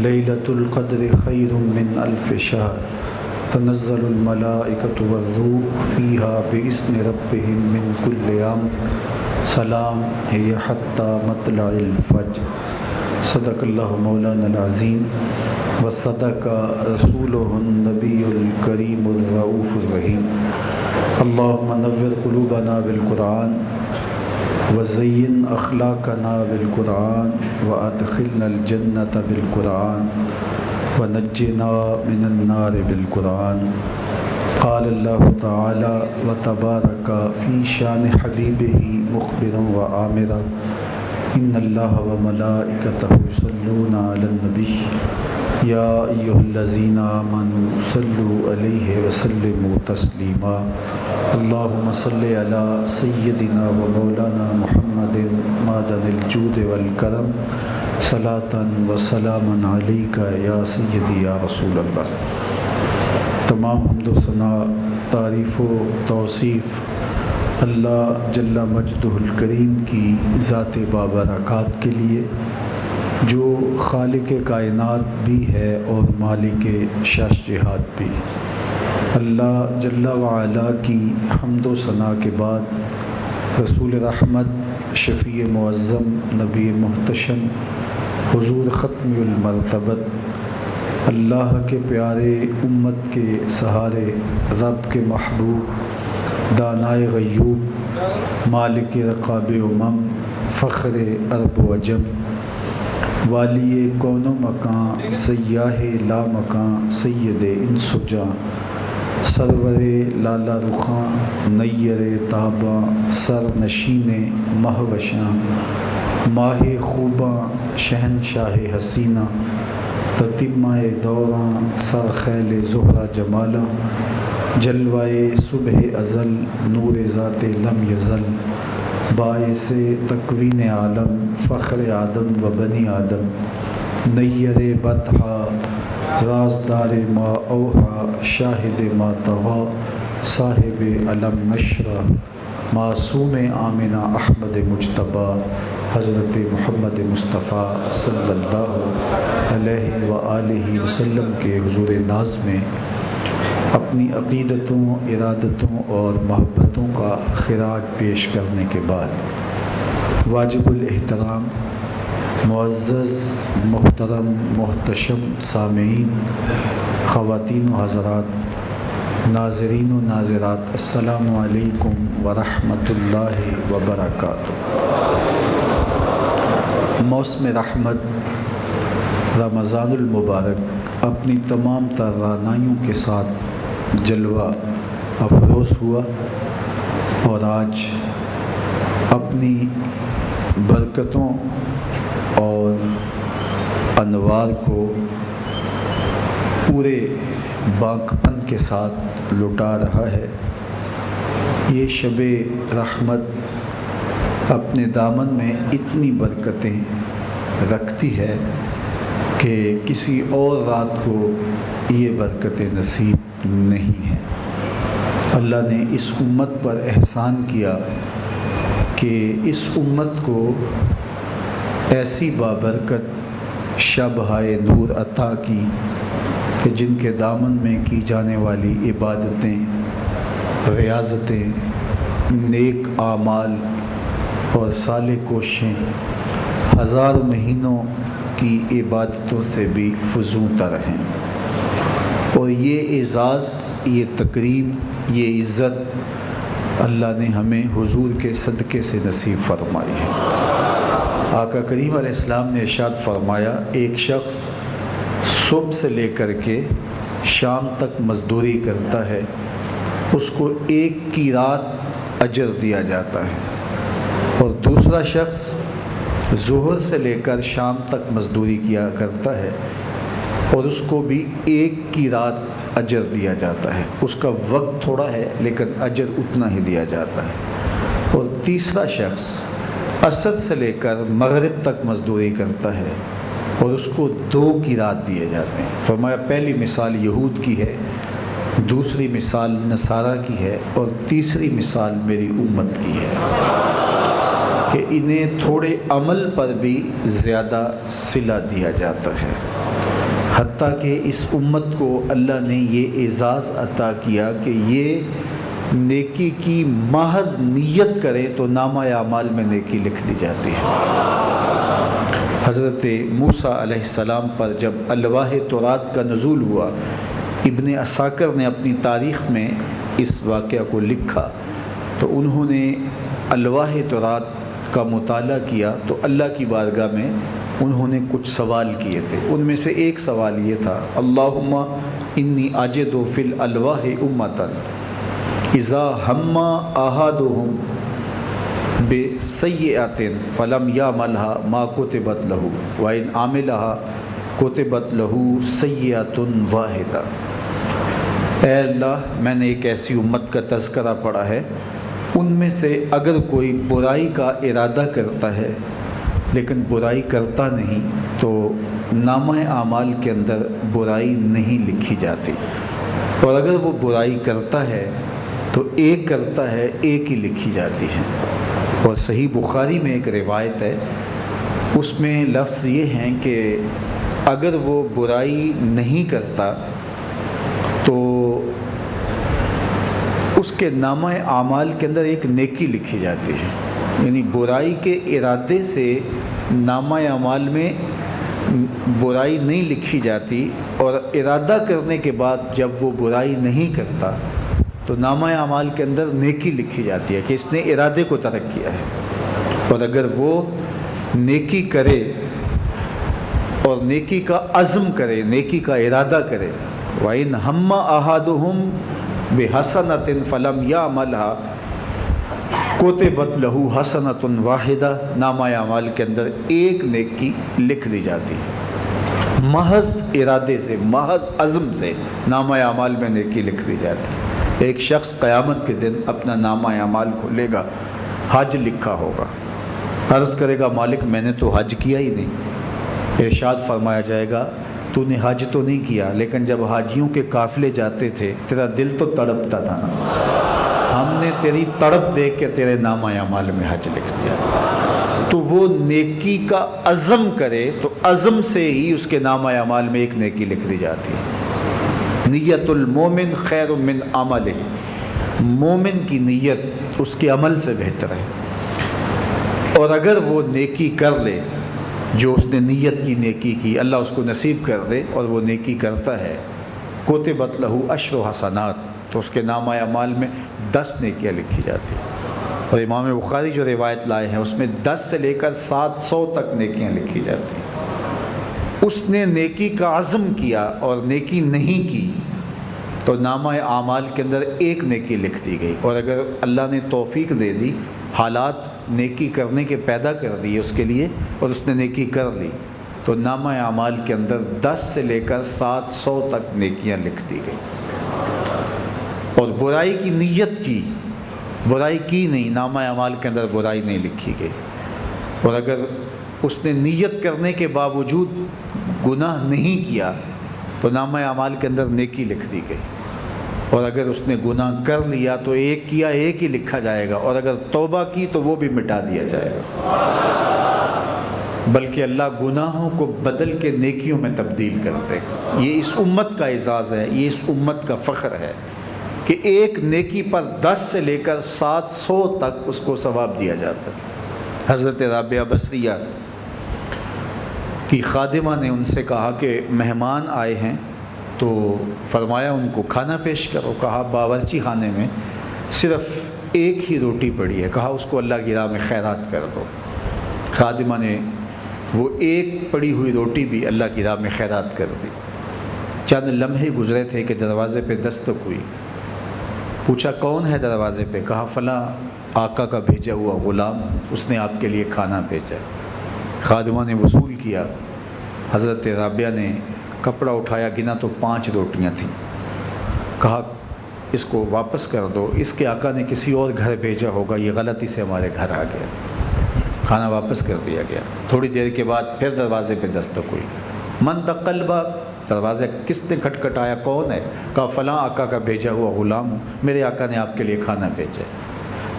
لیلۃ القدر خیر من الف شہر تنزل الملائکۃ والروح فیہا بإذن ربہم من کل امر سلام ہی حتی مطلع الفجر۔ صدق اللہ مولانا العظیم وصدق رسولہ النبی الکریم الرؤوف الرحیم۔ اللہم نور قلوبنا بالقرآن وزین اخلاقنا بالقرآن وادخلنا الجنۃ بالقرآن ونجنا من النار بالقرآن۔ قال اللہ تعالی وتبارک فی شان حبیبہ مخبرا وآمرا ان اللہ وملائکتہ یصلون علی النبی یا ایھا الذین آمنوا صلوا علیہ وسلموا تسلیما۔ اللہم صلی علی سیدنا و مولانا محمد معدن الجود والکرم صلاۃ و سلاما علیک یا سیدی یا رسول اللہ۔ تمام حمد و ثنا، تعریف و توصیف اللہ جل مجدہ الکریم کی ذات بابرکات کے لیے، جو خالق کائنات بھی ہے اور مالک شش جہات بھی۔ اللہ جل وعلا کی حمد و ثنا کے بعد رسول رحمت، شفیع معظم، نبی محتشم، حضور ختم المرتبت، اللہ کے پیارے، امت کے سہارے، رب کے محبوب، دانائے غیوب، مالک رقاب امم، فخر عرب و عجم، والی کون و مکان، سیاہ لا مکان، سید انس و جاں، سرور لالا رخاں، نیر تاباں، سر نشین مہوشاں، ماہ خوباں، شہنشاہ حسینہ، تتمہ دوراں، سر خیل زہرہ جمالاں، جلوائے صبح ازل، نور ذات لم یزل، باعث تکوین عالم، فخر آدم و بنی آدم، نیر بطحا، رازدار ما اوحا، شاہد ما طغا، صاحب علم نشرہ، معصوم آمنہ احمد مجتبیٰ، حضرت محمد مصطفیٰ صلی اللہ علیہ وآلہ وسلم کے حضور ناز میں اپنی عقیدتوں، ارادتوں اور محبتوں کا خراج پیش کرنے کے بعد، واجب الاحترام معزز محترم محتشم سامعین، خواتین و حضرات، ناظرین و ناظرات، السلام علیکم ورحمۃ اللہ وبرکاتہ۔ موسم رحمت رمضان المبارک اپنی تمام توانائیوں کے ساتھ جلوہ افروز ہوا، اور آج اپنی برکتوں اور انوار کو پورے بانکپن کے ساتھ لٹا رہا ہے۔ یہ شب رحمت اپنے دامن میں اتنی برکتیں رکھتی ہے کہ کسی اور رات کو یہ برکتیں نصیب نہیں ہیں۔ اللہ نے اس امت پر احسان کیا کہ اس امت کو ایسی بابرکت شبہائے نور عطا کی کہ جن کے دامن میں کی جانے والی عبادتیں، ریاضتیں، نیک اعمال اور صالح کوششیں ہزار مہینوں کی عبادتوں سے بھی فزوں تر ہیں۔ اور یہ اعزاز، یہ تکریم، یہ عزت اللہ نے ہمیں حضور کے صدقے سے نصیب فرمائی ہے۔ آقا کریم علیہ السلام نے ارشاد فرمایا، ایک شخص صبح سے لے کر کے شام تک مزدوری کرتا ہے، اس کو ایک کی رات اجر دیا جاتا ہے، اور دوسرا شخص ظہر سے لے کر شام تک مزدوری کیا کرتا ہے اور اس کو بھی ایک کی رات اجر دیا جاتا ہے۔ اس کا وقت تھوڑا ہے لیکن اجر اتنا ہی دیا جاتا ہے۔ اور تیسرا شخص عصر سے لے کر مغرب تک مزدوری کرتا ہے اور اس کو 2 کی رات دیے جاتے ہیں۔ فرمایا پہلی مثال یہود کی ہے، دوسری مثال نصارہ کی ہے، اور تیسری مثال میری امت کی ہے کہ انہیں تھوڑے عمل پر بھی زیادہ صلہ دیا جاتا ہے۔ حتیٰ کہ اس امت کو اللہ نے یہ اعزاز عطا کیا کہ یہ نیکی کی محض نیت کرے تو نامہ اعمال میں نیکی لکھ دی جاتی ہے۔ حضرت موسیٰ علیہ السلام پر جب الواح تورات کا نزول ہوا، ابن عساکر نے اپنی تاریخ میں اس واقعہ کو لکھا، تو انہوں نے الواح تورات کا مطالعہ کیا تو اللہ کی بارگاہ میں انہوں نے کچھ سوال کیے تھے۔ ان میں سے ایک سوال یہ تھا، اللہم انی اجد فی الالواح امتا اذا ہم احدہم بسیئۃ فلم یعملها ما کتبت له وان عملها کتبت له سیئۃ واحدہ۔ اے اللہ، میں نے ایک ایسی امت کا تذکرہ پڑھا ہے، ان میں سے اگر کوئی برائی کا ارادہ کرتا ہے لیکن برائی کرتا نہیں تو نامہ اعمال کے اندر برائی نہیں لکھی جاتی، اور اگر وہ برائی کرتا ہے تو ایک کرتا ہے ایک ہی لکھی جاتی ہے۔ اور صحیح بخاری میں ایک روایت ہے، اس میں لفظ یہ ہیں کہ اگر وہ برائی نہیں کرتا تو اس کے نامہ اعمال کے اندر ایک نیکی لکھی جاتی ہے، یعنی برائی کے ارادے سے نامہ اعمال میں برائی نہیں لکھی جاتی، اور ارادہ کرنے کے بعد جب وہ برائی نہیں کرتا تو نامہ اعمال کے اندر نیکی لکھی جاتی ہے کہ اس نے ارادے کو ترک کیا ہے۔ اور اگر وہ نیکی کرے اور نیکی کا عزم کرے، نیکی کا ارادہ کرے، وَإِنْ هَمَّ أَحَدُهُمْ بِحَسَنَةٍ فَلَمْ يَعْمَلْهَا کتبت لہو حسنۃ واحدہ، نامہ اعمال کے اندر ایک نیکی لکھ دی جاتی ہے۔ محض ارادے سے، محض عزم سے نامہ اعمال میں نیکی لکھ دی جاتی ہے۔ ایک شخص قیامت کے دن اپنا نامہ اعمال کھولے گا، حج لکھا ہوگا، عرض کرے گا مالک میں نے تو حج کیا ہی نہیں۔ ارشاد فرمایا جائے گا تو نے حج تو نہیں کیا، لیکن جب حاجیوں کے قافلے جاتے تھے تیرا دل تو تڑپتا تھا نا، ہم نے تیری تڑپ دیکھ کے تیرے نامہ اعمال میں حج لکھ دیا۔ تو وہ نیکی کا عزم کرے تو عزم سے ہی اس کے نامہ اعمال میں ایک نیکی لکھ دی جاتی ہے۔ نیت المومن خیر من عملہ، مومن کی نیت اس کے عمل سے بہتر ہے، اور اگر وہ نیکی کر لے جو اس نے نیت کی نیکی کی، اللہ اس کو نصیب کر دے اور وہ نیکی کرتا ہے، کتبت لہو عشر حسنات، تو اس کے نامہ اعمال میں 10 نیکیاں لکھی جاتی ہیں۔ اور امام بخاری جو روایت لائے ہیں اس میں 10 سے لے کر 700 تک نیکیاں لکھی جاتی ہیں۔ اس نے نیکی کا عزم کیا اور نیکی نہیں کی تو نامہ اعمال کے اندر ایک نیکی لکھ دی گئی، اور اگر اللہ نے توفیق دے دی، حالات نیکی کرنے کے پیدا کر دیے اس کے لیے، اور اس نے نیکی کر لی، تو نامہ اعمال کے اندر 10 سے لے کر 700 تک نیکیاں لکھ دی گئی۔ اور برائی کی نیت کی، برائی کی نہیں، نامہ اعمال کے اندر برائی نہیں لکھی گئی، اور اگر اس نے نیت کرنے کے باوجود گناہ نہیں کیا تو نامہ اعمال کے اندر نیکی لکھ دی گئی، اور اگر اس نے گناہ کر لیا تو ایک کیا ایک ہی لکھا جائے گا، اور اگر توبہ کی تو وہ بھی مٹا دیا جائے گا۔ بلکہ اللہ گناہوں کو بدل کے نیکیوں میں تبدیل کرتے ہیں۔ یہ اس امت کا اعزاز ہے، یہ اس امت کا فخر ہے کہ ایک نیکی پر 10 سے لے کر 700 تک اس کو ثواب دیا جاتا ہے۔ حضرت رابعہ بصریہ کی خادمہ نے ان سے کہا کہ مہمان آئے ہیں تو فرمایا ان کو کھانا پیش کرو۔ کہا باورچی خانے میں صرف ایک ہی روٹی پڑی ہے، کہا اس کو اللہ کی راہ میں خیرات کر دو۔ خادمہ نے وہ ایک پڑی ہوئی روٹی بھی اللہ کی راہ میں خیرات کر دی۔ چند لمحے گزرے تھے کہ دروازے پہ دستک ہوئی، پوچھا کون ہے دروازے پہ؟ کہا فلاں آقا کا بھیجا ہوا غلام، اس نے آپ کے لیے کھانا بھیجا۔ خادمہ نے وصول کیا، حضرت رابعہ نے کپڑا اٹھایا، گنا تو 5 روٹیاں تھیں، کہا اس کو واپس کر دو، اس کے آقا نے کسی اور گھر بھیجا ہوگا، یہ غلطی سے ہمارے گھر آ گیا۔ کھانا واپس کر دیا گیا۔ تھوڑی دیر کے بعد پھر دروازے پہ دستک ہوئی، من دق الباب، دروازہ کس نے کھٹکھٹایا، کون ہے؟ کہا فلاں آقا کا بھیجا ہوا غلام ہوں، میرے آقا نے آپ کے لیے کھانا بھیجا۔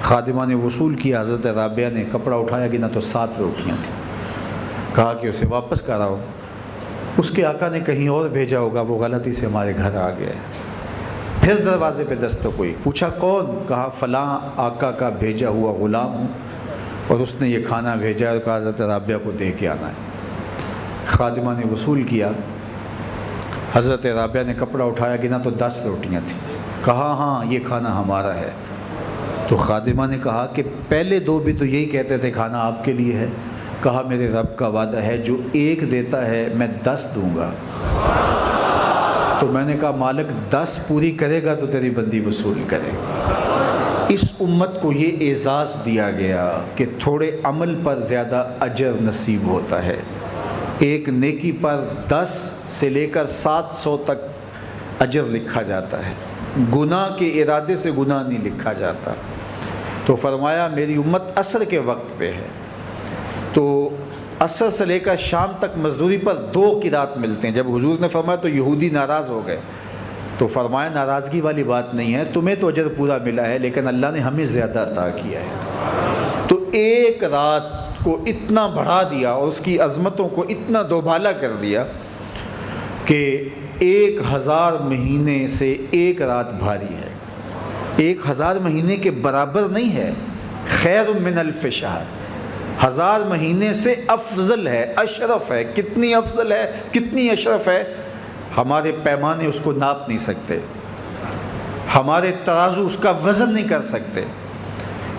خادمہ نے وصول کیا، حضرت رابعہ نے کپڑا اٹھایا، گنا تو 7 روٹیاں تھیں، کہا کہ اسے واپس کراؤ۔ اس کے آقا نے کہیں اور بھیجا ہوگا، وہ غلطی سے ہمارے گھر آ گیا۔ پھر دروازے پہ دستک ہوئی، پوچھا کون؟ کہا فلاں آقا کا بھیجا ہوا غلام ہوں، اور اس نے یہ کھانا بھیجا اور کہا حضرت رابعہ کو دے کے آنا ہے۔ خادمہ نے وصول کیا، حضرت رابعہ نے کپڑا اٹھایا گنا تو 10 روٹیاں تھیں، کہا ہاں یہ کھانا ہمارا ہے۔ تو خادمہ نے کہا کہ پہلے 2 بھی تو یہی کہتے تھے کھانا آپ کے لیے ہے۔ کہا میرے رب کا وعدہ ہے جو 1 دیتا ہے میں 10 دوں گا۔ تو میں نے کہا مالک 10 پوری کرے گا تو تیری بندی وصول کرے گا۔ اس امت کو یہ اعزاز دیا گیا کہ تھوڑے عمل پر زیادہ اجر نصیب ہوتا ہے۔ ایک نیکی پر 10 سے لے کر 700 تک اجر لکھا جاتا ہے، گناہ کے ارادے سے گناہ نہیں لکھا جاتا۔ تو فرمایا میری امت عصر کے وقت پہ ہے، تو عصر سے لے کر شام تک مزدوری پر 2 قرات ملتے ہیں۔ جب حضور نے فرمایا تو یہودی ناراض ہو گئے، تو فرمایا ناراضگی والی بات نہیں ہے، تمہیں تو اجر پورا ملا ہے لیکن اللہ نے ہمیں زیادہ عطا کیا ہے۔ تو ایک رات کو اتنا بڑھا دیا اور اس کی عظمتوں کو اتنا دوبالا کر دیا کہ 1000 مہینے سے ایک رات بھاری ہے۔ 1000 مہینے کے برابر نہیں ہے، خیر من الف شہر، 1000 مہینے سے افضل ہے، اشرف ہے۔ کتنی افضل ہے، کتنی اشرف ہے، ہمارے پیمانے اس کو ناپ نہیں سکتے، ہمارے ترازو اس کا وزن نہیں کر سکتے۔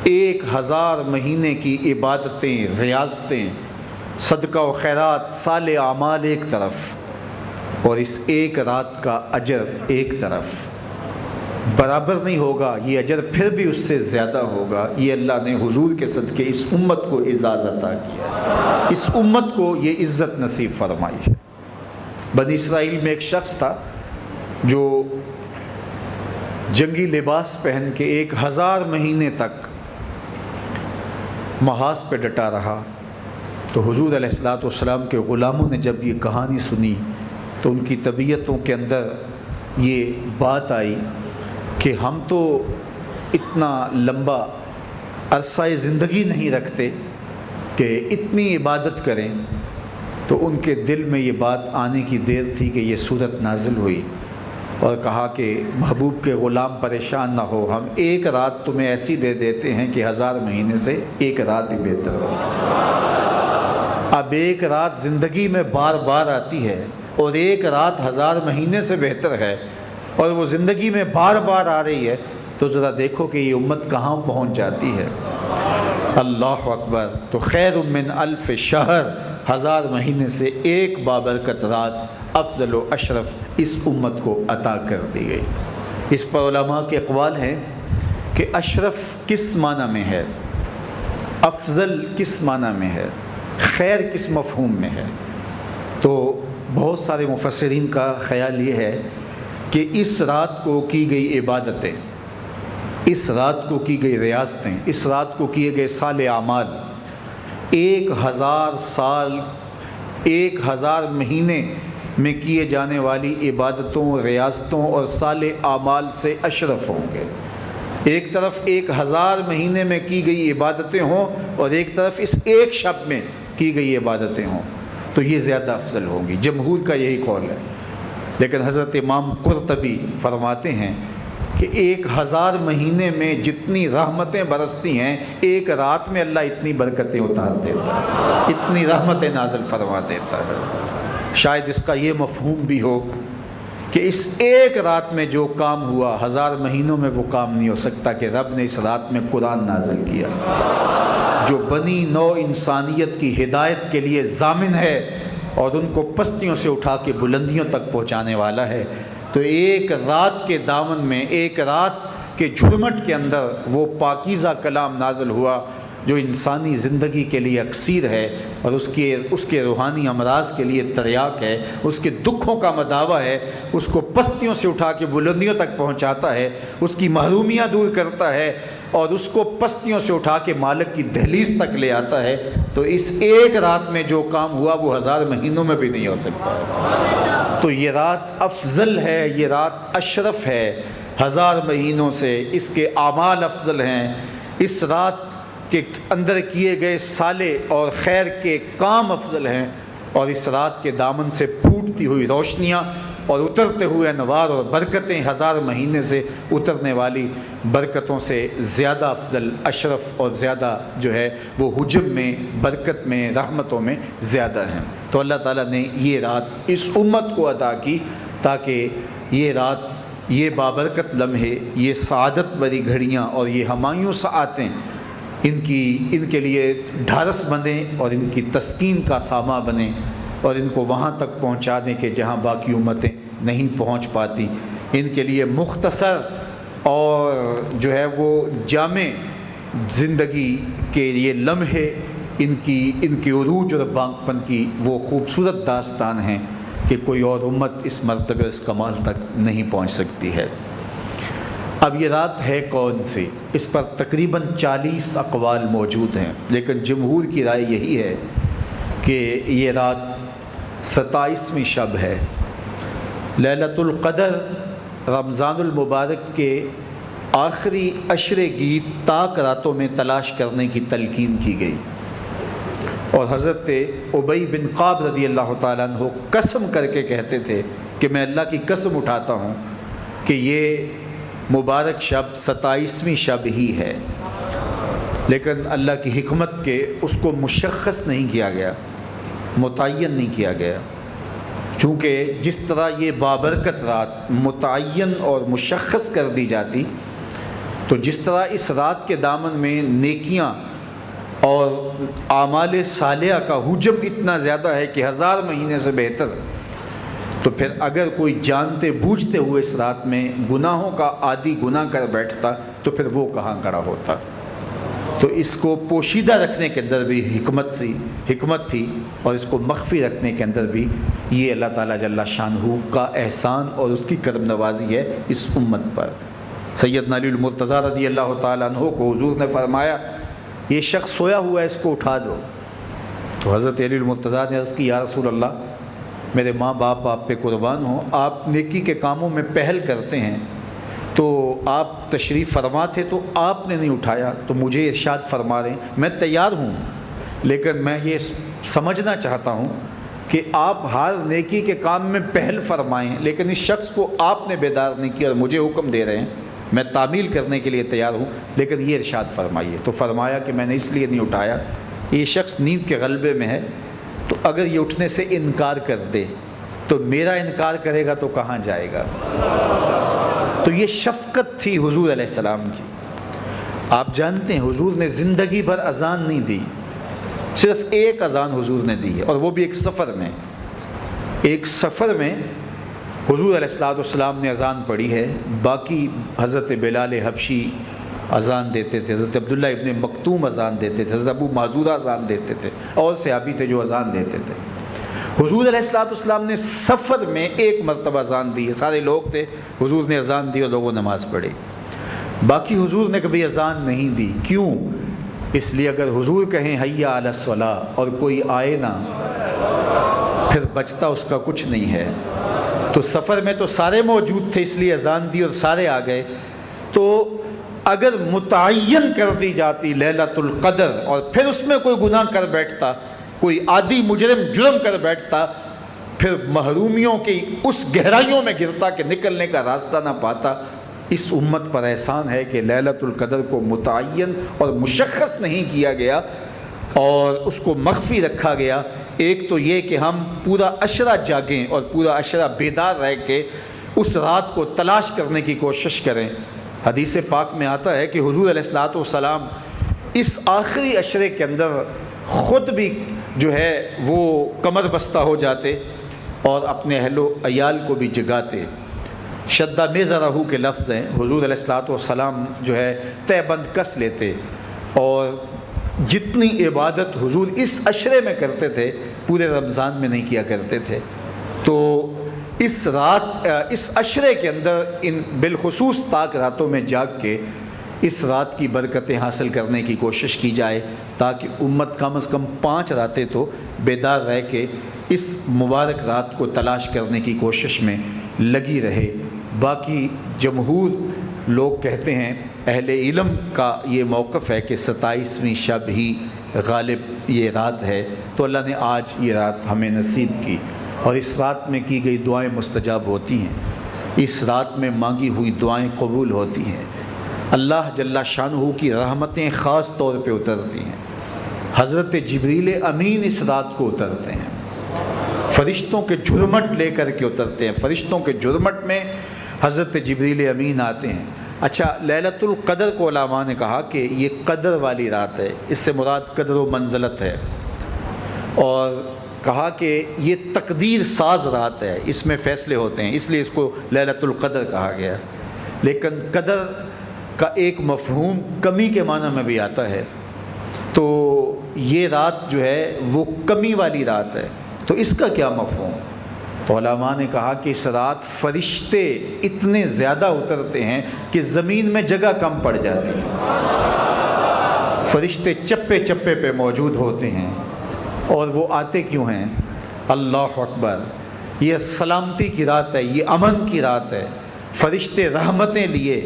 1000 مہینے کی عبادتیں، ریاضتیں، صدقہ و خیرات، صالح اعمال ایک طرف، اور اس ایک رات کا اجر ایک طرف، برابر نہیں ہوگا، یہ اجر پھر بھی اس سے زیادہ ہوگا۔ یہ اللہ نے حضور کے صدقے اس امت کو اعزاز عطا کیا، اس امت کو یہ عزت نصیب فرمائی ہے۔ بنی اسرائیل میں ایک شخص تھا جو جنگی لباس پہن کے 1000 مہینے تک محاذ پہ ڈٹا رہا۔ تو حضور علیہ الصلوۃ والسلام کے غلاموں نے جب یہ کہانی سنی تو ان کی طبیعتوں کے اندر یہ بات آئی کہ ہم تو اتنا لمبا عرصہ زندگی نہیں رکھتے کہ اتنی عبادت کریں۔ تو ان کے دل میں یہ بات آنے کی دیر تھی کہ یہ صورت نازل ہوئی، اور کہا کہ محبوب کے غلام پریشان نہ ہو، ہم ایک رات تمہیں ایسی دے دیتے ہیں کہ 1000 مہینے سے ایک رات ہی بہتر ہو۔ اب ایک رات زندگی میں بار بار آتی ہے اور ایک رات 1000 مہینے سے بہتر ہے، اور وہ زندگی میں بار بار آ رہی ہے، تو ذرا دیکھو کہ یہ امت کہاں پہنچ جاتی ہے۔ اللہ اکبر۔ تو خیر من الف شہر، 1000 مہینے سے ایک بابرکت رات افضل و اشرف اس امت کو عطا کر دی گئی۔ اس پر علماء کے اقوال ہیں کہ اشرف کس معنی میں ہے، افضل کس معنی میں ہے، خیر کس مفہوم میں ہے۔ تو بہت سارے مفسرین کا خیال یہ ہے کہ اس رات کو کی گئی عبادتیں، اس رات کو کی گئی ریاضتیں، اس رات کو کیے گئے صالح اعمال 1000 سال، 1000 مہینے میں کیے جانے والی عبادتوں، ریاضتوں اور صالح اعمال سے اشرف ہوں گے۔ ایک طرف 1000 مہینے میں کی گئی عبادتیں ہوں اور ایک طرف اس ایک شب میں کی گئی عبادتیں ہوں، تو یہ زیادہ افضل ہوں گی۔ جمہور کا یہی قول ہے، لیکن حضرت امام قرطبی فرماتے ہیں کہ 1000 مہینے میں جتنی رحمتیں برستی ہیں، ایک رات میں اللہ اتنی برکتیں اتار دیتا ہے، اتنی رحمتیں نازل فرما دیتا ہے۔ شاید اس کا یہ مفہوم بھی ہو کہ اس ایک رات میں جو کام ہوا 1000 مہینوں میں وہ کام نہیں ہو سکتا، کہ رب نے اس رات میں قرآن نازل کیا جو بنی نوع انسانیت کی ہدایت کے لیے ضامن ہے اور ان کو پستیوں سے اٹھا کے بلندیوں تک پہنچانے والا ہے۔ تو ایک رات کے دامن میں، ایک رات کے جھرمٹ کے اندر وہ پاکیزہ کلام نازل ہوا جو انسانی زندگی کے لیے اکسیر ہے، اور اس کے روحانی امراض کے لیے تریاق ہے، اس کے دکھوں کا مداوع ہے، اس کو پستیوں سے اٹھا کے بلندیوں تک پہنچاتا ہے، اس کی محرومیاں دور کرتا ہے، اور اس کو پستیوں سے اٹھا کے مالک کی دہلیز تک لے آتا ہے۔ تو اس ایک رات میں جو کام ہوا وہ 1000 مہینوں میں بھی نہیں ہو سکتا۔ تو یہ رات افضل ہے، یہ رات اشرف ہے 1000 مہینوں سے، اس کے اعمال افضل ہیں، اس رات کے اندر کیے گئے صالح اور خیر کے کام افضل ہیں، اور اس رات کے دامن سے پھوٹتی ہوئی روشنیاں اور اترتے ہوئے انوار اور برکتیں 1000 مہینے سے اترنے والی برکتوں سے زیادہ افضل، اشرف اور زیادہ جو ہے وہ حجم میں، برکت میں، رحمتوں میں زیادہ ہیں۔ تو اللہ تعالیٰ نے یہ رات اس امت کو عطا کی تاکہ یہ رات، یہ بابرکت لمحے، یہ سعادت بری گھڑیاں اور یہ ہمایوں ساعتیں ان کے لیے ڈھارس بنیں اور ان کی تسکین کا ساما بنیں اور ان کو وہاں تک پہنچا دیں کہ جہاں باقی امتیں نہیں پہنچ پاتی۔ ان کے لیے مختصر اور جو ہے وہ جامع زندگی کے یہ لمحے ان کی عروج اور بانکپن کی وہ خوبصورت داستان ہیں کہ کوئی اور امت اس مرتبہ اس کمال تک نہیں پہنچ سکتی ہے۔ اب یہ رات ہے کون سی؟ اس پر تقریباً 40 اقوال موجود ہیں، لیکن جمہور کی رائے یہی ہے کہ یہ رات 27ویں شب ہے۔ لیلۃ القدر رمضان المبارک کے آخری عشرے کی طاق راتوں میں تلاش کرنے کی تلقین کی گئی، اور حضرت ابی بن قعب رضی اللہ تعالیٰ عنہ قسم کر کے کہتے تھے کہ میں اللہ کی قسم اٹھاتا ہوں کہ یہ مبارک شب 27ویں شب ہی ہے، لیکن اللہ کی حکمت کے اس کو مشخص نہیں کیا گیا، متعین نہیں کیا گیا، چونکہ جس طرح یہ بابرکت رات متعین اور مشخص کر دی جاتی تو جس طرح اس رات کے دامن میں نیکیاں اور اعمال صالحہ کا حجم اتنا زیادہ ہے کہ 1000 مہینے سے بہتر، تو پھر اگر کوئی جانتے بوجھتے ہوئے اس رات میں گناہوں کا عادی گناہ کر بیٹھتا تو پھر وہ کہاں کھڑا ہوتا۔ تو اس کو پوشیدہ رکھنے کے اندر بھی حکمت تھی، اور اس کو مخفی رکھنے کے اندر بھی یہ اللہ تعالیٰ جل شانہ کا احسان اور اس کی کرم نوازی ہے اس امت پر۔ سیدنا علی المرتضیٰ رضی اللہ تعالیٰ عنہ کو حضور نے فرمایا یہ شخص سویا ہوا ہے، اس کو اٹھا دو۔ تو حضرت علی المرتضیٰ نے عرض کی یا رسول اللہ، میرے ماں باپ آپ پہ قربان ہوں، آپ نیکی کے کاموں میں پہل کرتے ہیں، تو آپ تشریف فرما تھے تو آپ نے نہیں اٹھایا، تو مجھے ارشاد فرما رہے ہیں میں تیار ہوں، لیکن میں یہ سمجھنا چاہتا ہوں کہ آپ ہر نیکی کے کام میں پہل فرمائیں، لیکن اس شخص کو آپ نے بیدار نہیں کیا اور مجھے حکم دے رہے ہیں، میں تعمیل کرنے کے لیے تیار ہوں، لیکن یہ ارشاد فرمائیے۔ تو فرمایا کہ میں نے اس لیے نہیں اٹھایا، یہ شخص نیند کے غلبے میں ہے، تو اگر یہ اٹھنے سے انکار کر دے تو میرا انکار کرے گا تو کہاں جائے گا۔ تو یہ شفقت تھی حضور علیہ السلام کی۔ آپ جانتے ہیں حضور نے زندگی بھر اذان نہیں دی، صرف ایک اذان حضور نے دی ہے، اور وہ بھی ایک سفر میں حضور علیہ السلام نے اذان پڑھی ہے، باقی حضرت بلال حبشی اذان دیتے تھے، حضرت عبداللہ ابن مکتوم اذان دیتے تھے، حضرت ابو معذورہ اذان دیتے تھے، اور صحابی تھے جو اذان دیتے تھے۔ حضور علیہ السلام نے سفر میں ایک مرتبہ اذان دی ہے، سارے لوگ تھے، حضور نے اذان دی اور لوگوں نماز پڑھی، باقی حضور نے کبھی اذان نہیں دی۔ کیوں؟ اس لیے اگر حضور کہیں حیا علی الصلاۃ اور کوئی آئے نہ، پھر بچتا اس کا کچھ نہیں ہے۔ تو سفر میں تو سارے موجود تھے اس لیے اذان دی اور سارے آ گئے، تو اگر متعین کر دی جاتی لیلۃ القدر اور پھر اس میں کوئی گناہ کر بیٹھتا، کوئی عادی مجرم جرم کر بیٹھتا، پھر محرومیوں کی اس گہرائیوں میں گرتا کہ نکلنے کا راستہ نہ پاتا۔ اس امت پر احسان ہے کہ لیلۃ القدر کو متعین اور مشخص نہیں کیا گیا اور اس کو مخفی رکھا گیا۔ ایک تو یہ کہ ہم پورا عشرہ جاگیں اور پورا عشرہ بیدار رہ کے اس رات کو تلاش کرنے کی کوشش کریں۔ حدیث پاک میں آتا ہے کہ حضور علیہ السلام اس آخری عشرے کے اندر خود بھی جو ہے وہ کمر بستہ ہو جاتے اور اپنے اہل و عیال کو بھی جگاتے۔ شدہ میزرہو کے لفظ ہیں، حضور علیہ السلام جو ہے تہ بند کس لیتے، اور جتنی عبادت حضور اس عشرے میں کرتے تھے پورے رمضان میں نہیں کیا کرتے تھے۔ تو اس عشرے کے اندر ان بالخصوص طاق راتوں میں جاگ کے اس رات کی برکتیں حاصل کرنے کی کوشش کی جائے، تاکہ امت کم از کم 5 راتیں تو بیدار رہ کے اس مبارک رات کو تلاش کرنے کی کوشش میں لگی رہے۔ باقی جمہور لوگ کہتے ہیں، اہل علم کا یہ موقف ہے کہ 27ویں شب ہی غالب یہ رات ہے، تو اللہ نے آج یہ رات ہمیں نصیب کی، اور اس رات میں کی گئی دعائیں مستجاب ہوتی ہیں، اس رات میں مانگی ہوئی دعائیں قبول ہوتی ہیں، اللہ جل شانہ کی رحمتیں خاص طور پہ اترتی ہیں، حضرت جبریل امین اس رات کو اترتے ہیں، فرشتوں کے جھرمٹ لے کر کے اترتے ہیں، فرشتوں کے جھرمٹ میں حضرت جبریل امین آتے ہیں۔ اچھا، لیلۃ القدر کو علماء نے کہا کہ یہ قدر والی رات ہے، اس سے مراد قدر و منزلت ہے، اور کہا کہ یہ تقدیر ساز رات ہے، اس میں فیصلے ہوتے ہیں، اس لیے اس کو لیلۃ القدر کہا گیا۔ لیکن قدر کا ایک مفہوم کمی کے معنی میں بھی آتا ہے، تو یہ رات جو ہے وہ کمی والی رات ہے، تو اس کا کیا مفہوم؟ تو علماء نے کہا کہ اس رات فرشتے اتنے زیادہ اترتے ہیں کہ زمین میں جگہ کم پڑ جاتی ہے، فرشتے چپے چپے پہ موجود ہوتے ہیں، اور وہ آتے کیوں ہیں؟ اللہ اکبر، یہ سلامتی کی رات ہے، یہ امن کی رات ہے، فرشتے رحمتیں لیے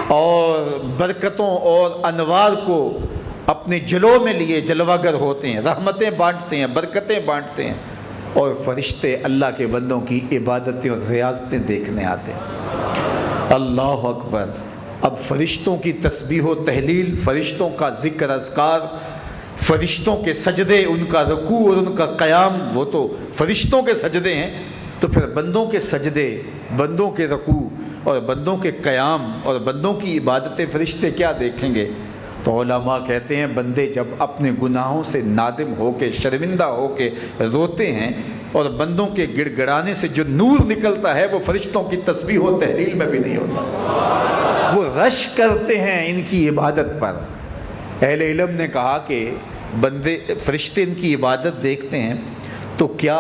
اور برکتوں اور انوار کو اپنے جلووں میں لیے جلوہ گر ہوتے ہیں، رحمتیں بانٹتے ہیں، برکتیں بانٹتے ہیں، اور فرشتے اللہ کے بندوں کی عبادتیں اور ریاضتیں دیکھنے آتے ہیں۔ اللہ اکبر، اب فرشتوں کی تسبیح و تحلیل، فرشتوں کا ذکر اذکار، فرشتوں کے سجدے، ان کا رکوع اور ان کا قیام، وہ تو فرشتوں کے سجدے ہیں، تو پھر بندوں کے سجدے، بندوں کے رکوع اور بندوں کے قیام اور بندوں کی عبادتیں فرشتے کیا دیکھیں گے؟ تو علماء کہتے ہیں بندے جب اپنے گناہوں سے نادم ہو کے، شرمندہ ہو کے روتے ہیں، اور بندوں کے گڑ گڑانے سے جو نور نکلتا ہے وہ فرشتوں کی تسبیح و تحلیل میں بھی نہیں ہوتا، وہ رش کرتے ہیں ان کی عبادت پر۔ اہل علم نے کہا کہ بندے، فرشتے ان کی عبادت دیکھتے ہیں تو کیا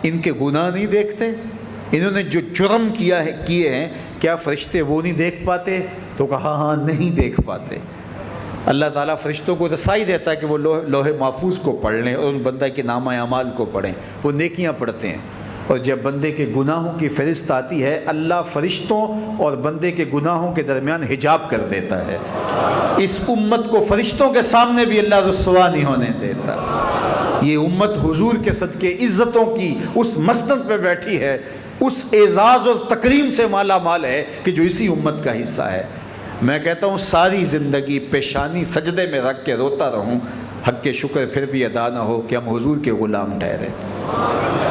ان کے گناہ نہیں دیکھتے؟ انہوں نے جو جرم کیے ہیں، کیا فرشتے وہ نہیں دیکھ پاتے؟ تو کہا ہاں، نہیں دیکھ پاتے۔ اللہ تعالیٰ فرشتوں کو رسائی دیتا ہے کہ وہ لوح محفوظ کو پڑھ لیں اور ان بندہ کے نامہ اعمال کو پڑھیں، وہ نیکیاں پڑھتے ہیں، اور جب بندے کے گناہوں کی فہرست آتی ہے، اللہ فرشتوں اور بندے کے گناہوں کے درمیان حجاب کر دیتا ہے۔ اس امت کو فرشتوں کے سامنے بھی اللہ رسوا نہیں ہونے دیتا۔ یہ امت حضور کے صدقے عزتوں کی اس مسند پہ بیٹھی ہے، اس اعزاز اور تکریم سے مالا مال ہے کہ جو اسی امت کا حصہ ہے۔ میں کہتا ہوں ساری زندگی پیشانی سجدے میں رکھ کے روتا رہوں، حق کے شکر پھر بھی ادا نہ ہو کہ ہم حضور کے غلام ٹھہرے۔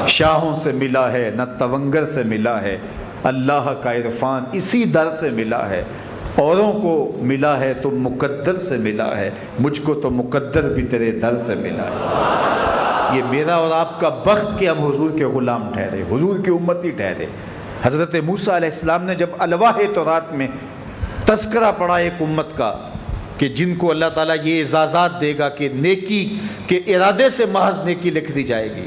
شاہوں سے ملا ہے نہ تونگر سے ملا ہے، اللہ کا عرفان اسی در سے ملا ہے، اوروں کو ملا ہے تو مقدر سے ملا ہے، مجھ کو تو مقدر بھی تیرے در سے ملا ہے۔ یہ میرا اور آپ کا بخت کہ ہم حضور کے غلام ٹھہرے، حضور کی امتی ٹھہرے۔ حضرت موسیٰ علیہ السلام نے جب الواح تورات میں تذکرہ پڑھا ایک امت کا کہ جن کو اللہ تعالیٰ یہ اعزازات دے گا کہ نیکی کے ارادے سے محض نیکی لکھ دی جائے گی،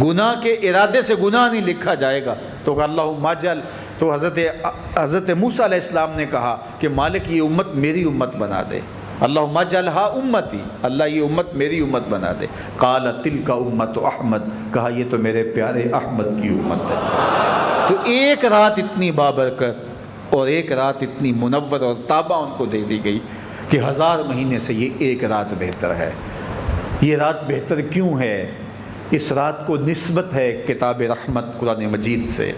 گناہ کے ارادے سے گناہ نہیں لکھا جائے گا، تو اللہم اجعل، تو حضرت موسیٰ علیہ السلام نے کہا کہ مالک یہ امت میری امت بنا دے، اللہم اجعلھا امتی، اللہ یہ امت میری امت بنا دے۔ قال تلک امت احمد، کہا یہ تو میرے پیارے احمد کی امت ہے۔ تو ایک رات اتنی بابرکت اور ایک رات اتنی منور اور تابہ ان کو دے دی گئی کہ 1000 مہینے سے یہ ایک رات بہتر ہے۔ یہ رات بہتر کیوں ہے؟ اس رات کو نسبت ہے کتاب رحمت قرآن مجید سے۔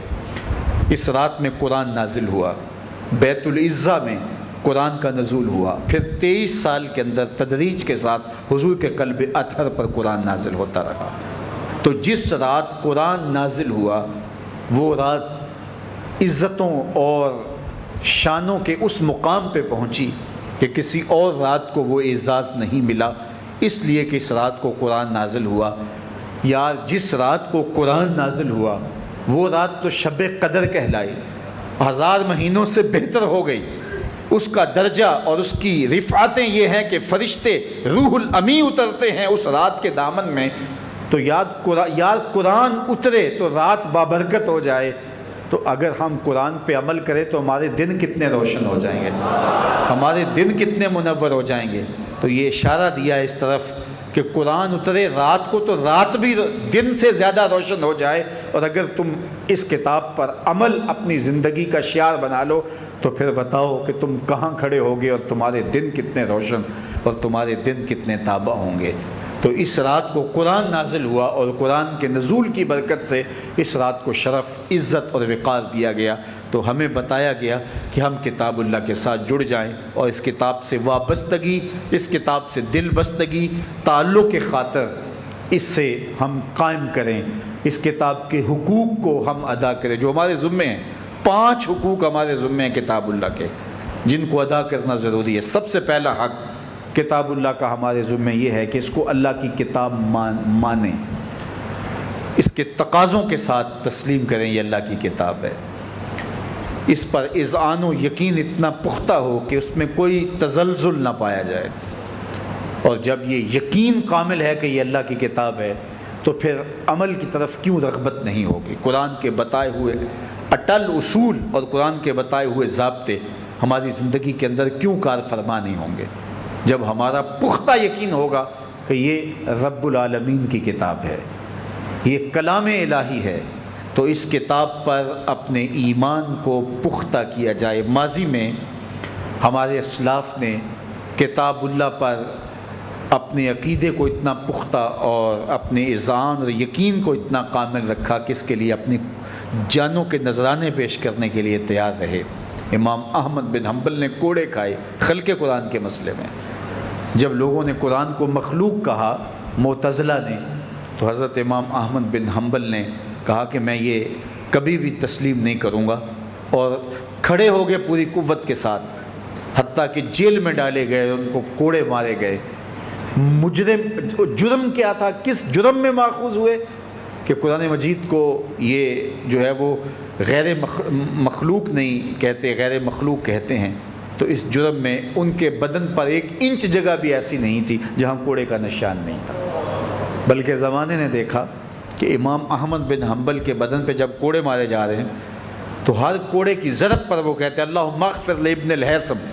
اس رات میں قرآن نازل ہوا، بیت العزہ میں قرآن کا نزول ہوا، پھر 23 سال کے اندر تدریج کے ساتھ حضور کے قلب اطہر پر قرآن نازل ہوتا رہا۔ تو جس رات قرآن نازل ہوا وہ رات عزتوں اور شانوں کے اس مقام پہ پہنچی کہ کسی اور رات کو وہ اعزاز نہیں ملا، اس لیے کہ اس رات کو قرآن نازل ہوا۔ یار جس رات کو قرآن نازل ہوا وہ رات تو شب قدر کہلائی، 1000 مہینوں سے بہتر ہو گئی۔ اس کا درجہ اور اس کی رفعتیں یہ ہیں کہ فرشتے روح الامی اترتے ہیں اس رات کے دامن میں۔ تو یار قرآن اترے تو رات بابرکت ہو جائے، تو اگر ہم قرآن پہ عمل کریں تو ہمارے دن کتنے روشن ہو جائیں گے، ہمارے دن کتنے منور ہو جائیں گے۔ تو یہ اشارہ دیا اس طرف کہ قرآن اترے رات کو تو رات بھی دن سے زیادہ روشن ہو جائے، اور اگر تم اس کتاب پر عمل اپنی زندگی کا شعار بنا لو تو پھر بتاؤ کہ تم کہاں کھڑے ہوگے اور تمہارے دن کتنے روشن اور تمہارے دن کتنے تابع ہوں گے۔ تو اس رات کو قرآن نازل ہوا اور قرآن کے نزول کی برکت سے اس رات کو شرف، عزت اور وقار دیا گیا۔ تو ہمیں بتایا گیا کہ ہم کتاب اللہ کے ساتھ جڑ جائیں اور اس کتاب سے وابستگی، اس کتاب سے دل بستگی، تعلق کے خاطر اس سے ہم قائم کریں، اس کتاب کے حقوق کو ہم ادا کریں جو ہمارے ذمے ہیں۔ 5 حقوق ہمارے ذمے ہیں کتاب اللہ کے، جن کو ادا کرنا ضروری ہے۔ سب سے پہلا حق کتاب اللہ کا ہمارے ذمے یہ ہے کہ اس کو اللہ کی کتاب مانیں، اس کے تقاضوں کے ساتھ تسلیم کریں، یہ اللہ کی کتاب ہے۔ اس پر اذعان و یقین اتنا پختہ ہو کہ اس میں کوئی تزلزل نہ پایا جائے، اور جب یہ یقین کامل ہے کہ یہ اللہ کی کتاب ہے تو پھر عمل کی طرف کیوں رغبت نہیں ہوگی؟ قرآن کے بتائے ہوئے اٹل اصول اور قرآن کے بتائے ہوئے ضابطے ہماری زندگی کے اندر کیوں کار فرما نہیں ہوں گے؟ جب ہمارا پختہ یقین ہوگا کہ یہ رب العالمین کی کتاب ہے، یہ کلام الہی ہے، تو اس کتاب پر اپنے ایمان کو پختہ کیا جائے۔ ماضی میں ہمارے اسلاف نے کتاب اللہ پر اپنے عقیدے کو اتنا پختہ اور اپنے اذعان اور یقین کو اتنا کامل رکھا کہ اس کے لیے اپنی جانوں کے نذرانے پیش کرنے کے لیے تیار رہے۔ امام احمد بن حنبل نے کوڑے کھائے خلق قرآن کے مسئلے میں۔ جب لوگوں نے قرآن کو مخلوق کہا، معتزلہ نے، تو حضرت امام احمد بن حنبل نے کہا کہ میں یہ کبھی بھی تسلیم نہیں کروں گا، اور کھڑے ہو گئے پوری قوت کے ساتھ، حتیٰ کہ جیل میں ڈالے گئے، ان کو کوڑے مارے گئے۔ جرم کیا تھا؟ کس جرم میں ماخوذ ہوئے کہ قرآن مجید کو یہ جو ہے وہ غیر مخلوق نہیں کہتے، غیر مخلوق کہتے ہیں۔ تو اس جرم میں ان کے بدن پر 1 انچ جگہ بھی ایسی نہیں تھی جہاں کوڑے کا نشان نہیں تھا، بلکہ زمانے نے دیکھا کہ امام احمد بن حنبل کے بدن پہ جب کوڑے مارے جا رہے ہیں تو ہر کوڑے کی ضرب پر وہ کہتے ہیں اللہم اغفر لابن الہیثم،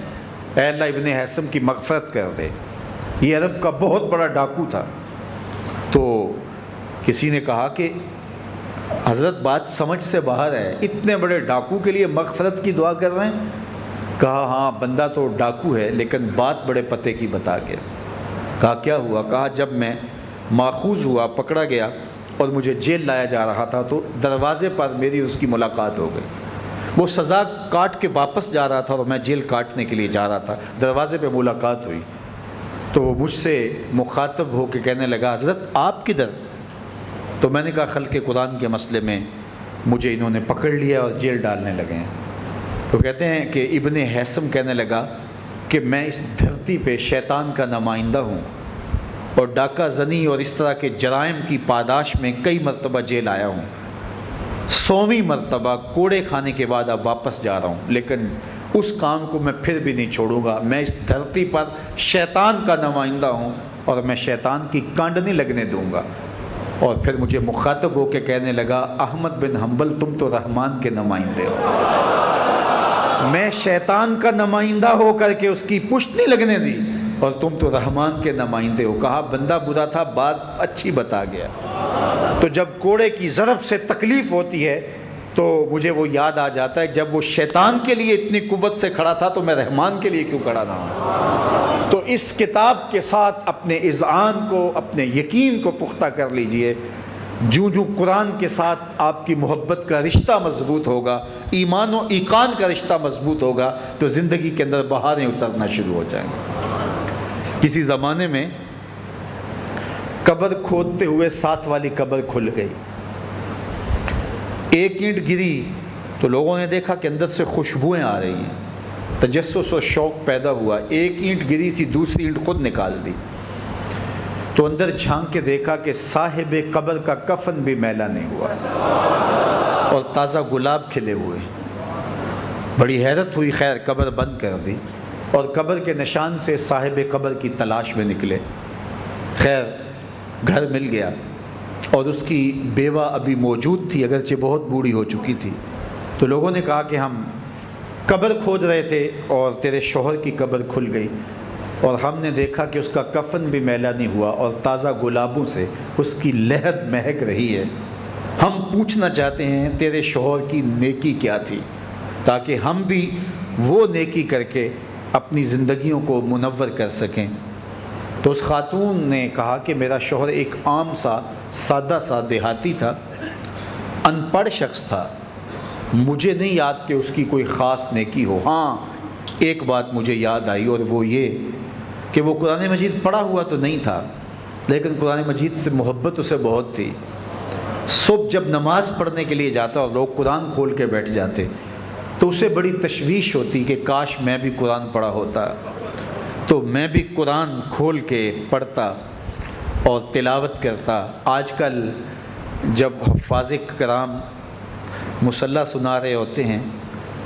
اے اللہ ابن ہیثم کی مغفرت کر دے۔ یہ عرب کا بہت بڑا ڈاکو تھا۔ تو کسی نے کہا کہ حضرت بات سمجھ سے باہر ہے، اتنے بڑے ڈاکو کے لیے مغفرت کی دعا کر رہے ہیں؟ کہا ہاں بندہ تو ڈاکو ہے لیکن بات بڑے پتے کی بتا کے۔ کہا کیا ہوا؟ کہا جب میں ماخوذ ہوا، پکڑا گیا اور مجھے جیل لایا جا رہا تھا تو دروازے پر میری اس کی ملاقات ہو گئی۔ وہ سزا کاٹ کے واپس جا رہا تھا اور میں جیل کاٹنے کے لیے جا رہا تھا، دروازے پہ ملاقات ہوئی تو وہ مجھ سے مخاطب ہو کے کہنے لگا حضرت آپ کدھر؟ تو میں نے کہا خلق قرآن کے مسئلے میں مجھے انہوں نے پکڑ لیا اور جیل ڈالنے لگے ہیں۔ تو کہتے ہیں کہ ابن ہیثم کہنے لگا کہ میں اس دھرتی پہ شیطان کا نمائندہ ہوں اور ڈاکہ زنی اور اس طرح کے جرائم کی پاداش میں کئی مرتبہ جیل آیا ہوں، 100ویں مرتبہ کوڑے کھانے کے بعد اب واپس جا رہا ہوں، لیکن اس کام کو میں پھر بھی نہیں چھوڑوں گا۔ میں اس دھرتی پر شیطان کا نمائندہ ہوں اور میں شیطان کی کانڈ نہیں لگنے دوں گا۔ اور پھر مجھے مخاطب ہو کے کہنے لگا احمد بن حنبل تم تو رحمان کے نمائندے ہو، میں شیطان کا نمائندہ ہو کر کے اس کی پشت نہیں لگنے دی اور تم تو رحمان کے نمائندے ہو۔ کہا بندہ برا تھا، بات اچھی بتا گیا۔ تو جب کوڑے کی ضرب سے تکلیف ہوتی ہے تو مجھے وہ یاد آ جاتا ہے جب وہ شیطان کے لیے اتنی قوت سے کھڑا تھا تو میں رحمان کے لیے کیوں کھڑا نہ ہوں؟ تو اس کتاب کے ساتھ اپنے اذعان کو، اپنے یقین کو پختہ کر لیجئے۔ جو قرآن کے ساتھ آپ کی محبت کا رشتہ مضبوط ہوگا، ایمان و ایقان کا رشتہ مضبوط ہوگا، تو زندگی کے اندر بہاریں اترنا شروع ہو جائیں گے۔ کسی زمانے میں قبر کھودتے ہوئے 7 والی قبر کھل گئی، 1 اینٹ گری تو لوگوں نے دیکھا کہ اندر سے خوشبوئیں آ رہی ہیں، تجسس و شوق پیدا ہوا۔ 1 اینٹ گری تھی، دوسری اینٹ خود نکال دی تو اندر جھانک کے دیکھا کہ صاحب قبر کا کفن بھی میلا نہیں ہوا اور تازہ گلاب کھلے ہوئے۔ بڑی حیرت ہوئی، خیر قبر بند کر دی اور قبر کے نشان سے صاحب قبر کی تلاش میں نکلے۔ خیر گھر مل گیا اور اس کی بیوہ ابھی موجود تھی، اگرچہ بہت بوڑھی ہو چکی تھی۔ تو لوگوں نے کہا کہ ہم قبر کھود رہے تھے اور تیرے شوہر کی قبر کھل گئی اور ہم نے دیکھا کہ اس کا کفن بھی میلا نہیں ہوا اور تازہ گلابوں سے اس کی لہد مہک رہی ہے۔ ہم پوچھنا چاہتے ہیں تیرے شوہر کی نیکی کیا تھی، تاکہ ہم بھی وہ نیکی کر کے اپنی زندگیوں کو منور کر سکیں۔ تو اس خاتون نے کہا کہ میرا شوہر ایک عام سا سادہ سا دیہاتی تھا، ان پڑھ شخص تھا، مجھے نہیں یاد کہ اس کی کوئی خاص نیکی ہو۔ ہاں ایک بات مجھے یاد آئی، اور وہ یہ کہ وہ قرآن مجید پڑھا ہوا تو نہیں تھا، لیکن قرآن مجید سے محبت اسے بہت تھی۔ صبح جب نماز پڑھنے کے لیے جاتا اور لوگ قرآن کھول کے بیٹھ جاتے تو اسے بڑی تشویش ہوتی کہ کاش میں بھی قرآن پڑھا ہوتا، تو میں بھی قرآن کھول کے پڑھتا اور تلاوت کرتا۔ آج کل جب حفاظ کرام مصلی سنا رہے ہوتے ہیں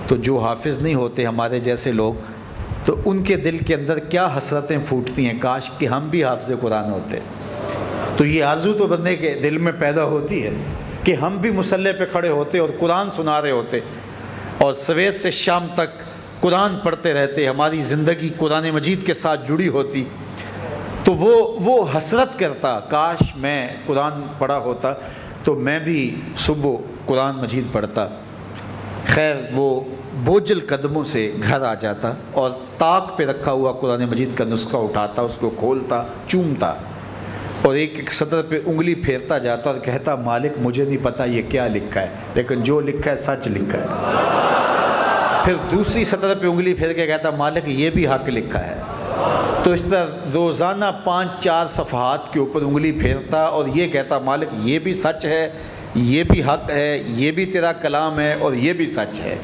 تو جو حافظ نہیں ہوتے ہمارے جیسے لوگ، تو ان کے دل کے اندر کیا حسرتیں پھوٹتی ہیں، کاش کہ ہم بھی حافظ قرآن ہوتے۔ تو یہ آرزو تو بندے کے دل میں پیدا ہوتی ہے کہ ہم بھی مصلی پہ کھڑے ہوتے اور قرآن سنا رہے ہوتے اور سویر سے شام تک قرآن پڑھتے رہتے، ہماری زندگی قرآن مجید کے ساتھ جڑی ہوتی۔ تو وہ حسرت کرتا کاش میں قرآن پڑھا ہوتا تو میں بھی صبح قرآن مجید پڑھتا۔ خیر وہ بوجھل قدموں سے گھر آ جاتا اور طاق پہ رکھا ہوا قرآن مجید کا نسخہ اٹھاتا، اس کو کھولتا، چومتا اور ایک ایک سطر پہ انگلی پھیرتا جاتا اور کہتا مالک مجھے نہیں پتا یہ کیا لکھا ہے، لیکن جو لکھا ہے سچ لکھا ہے۔ پھر دوسری سطر پہ انگلی پھیر کے کہتا مالک یہ بھی حق لکھا ہے۔ تو اس طرح روزانہ 5-4 صفحات کے اوپر انگلی پھیرتا اور یہ کہتا مالک یہ بھی سچ ہے، یہ بھی حق ہے، یہ بھی تیرا کلام ہے اور یہ بھی سچ ہے۔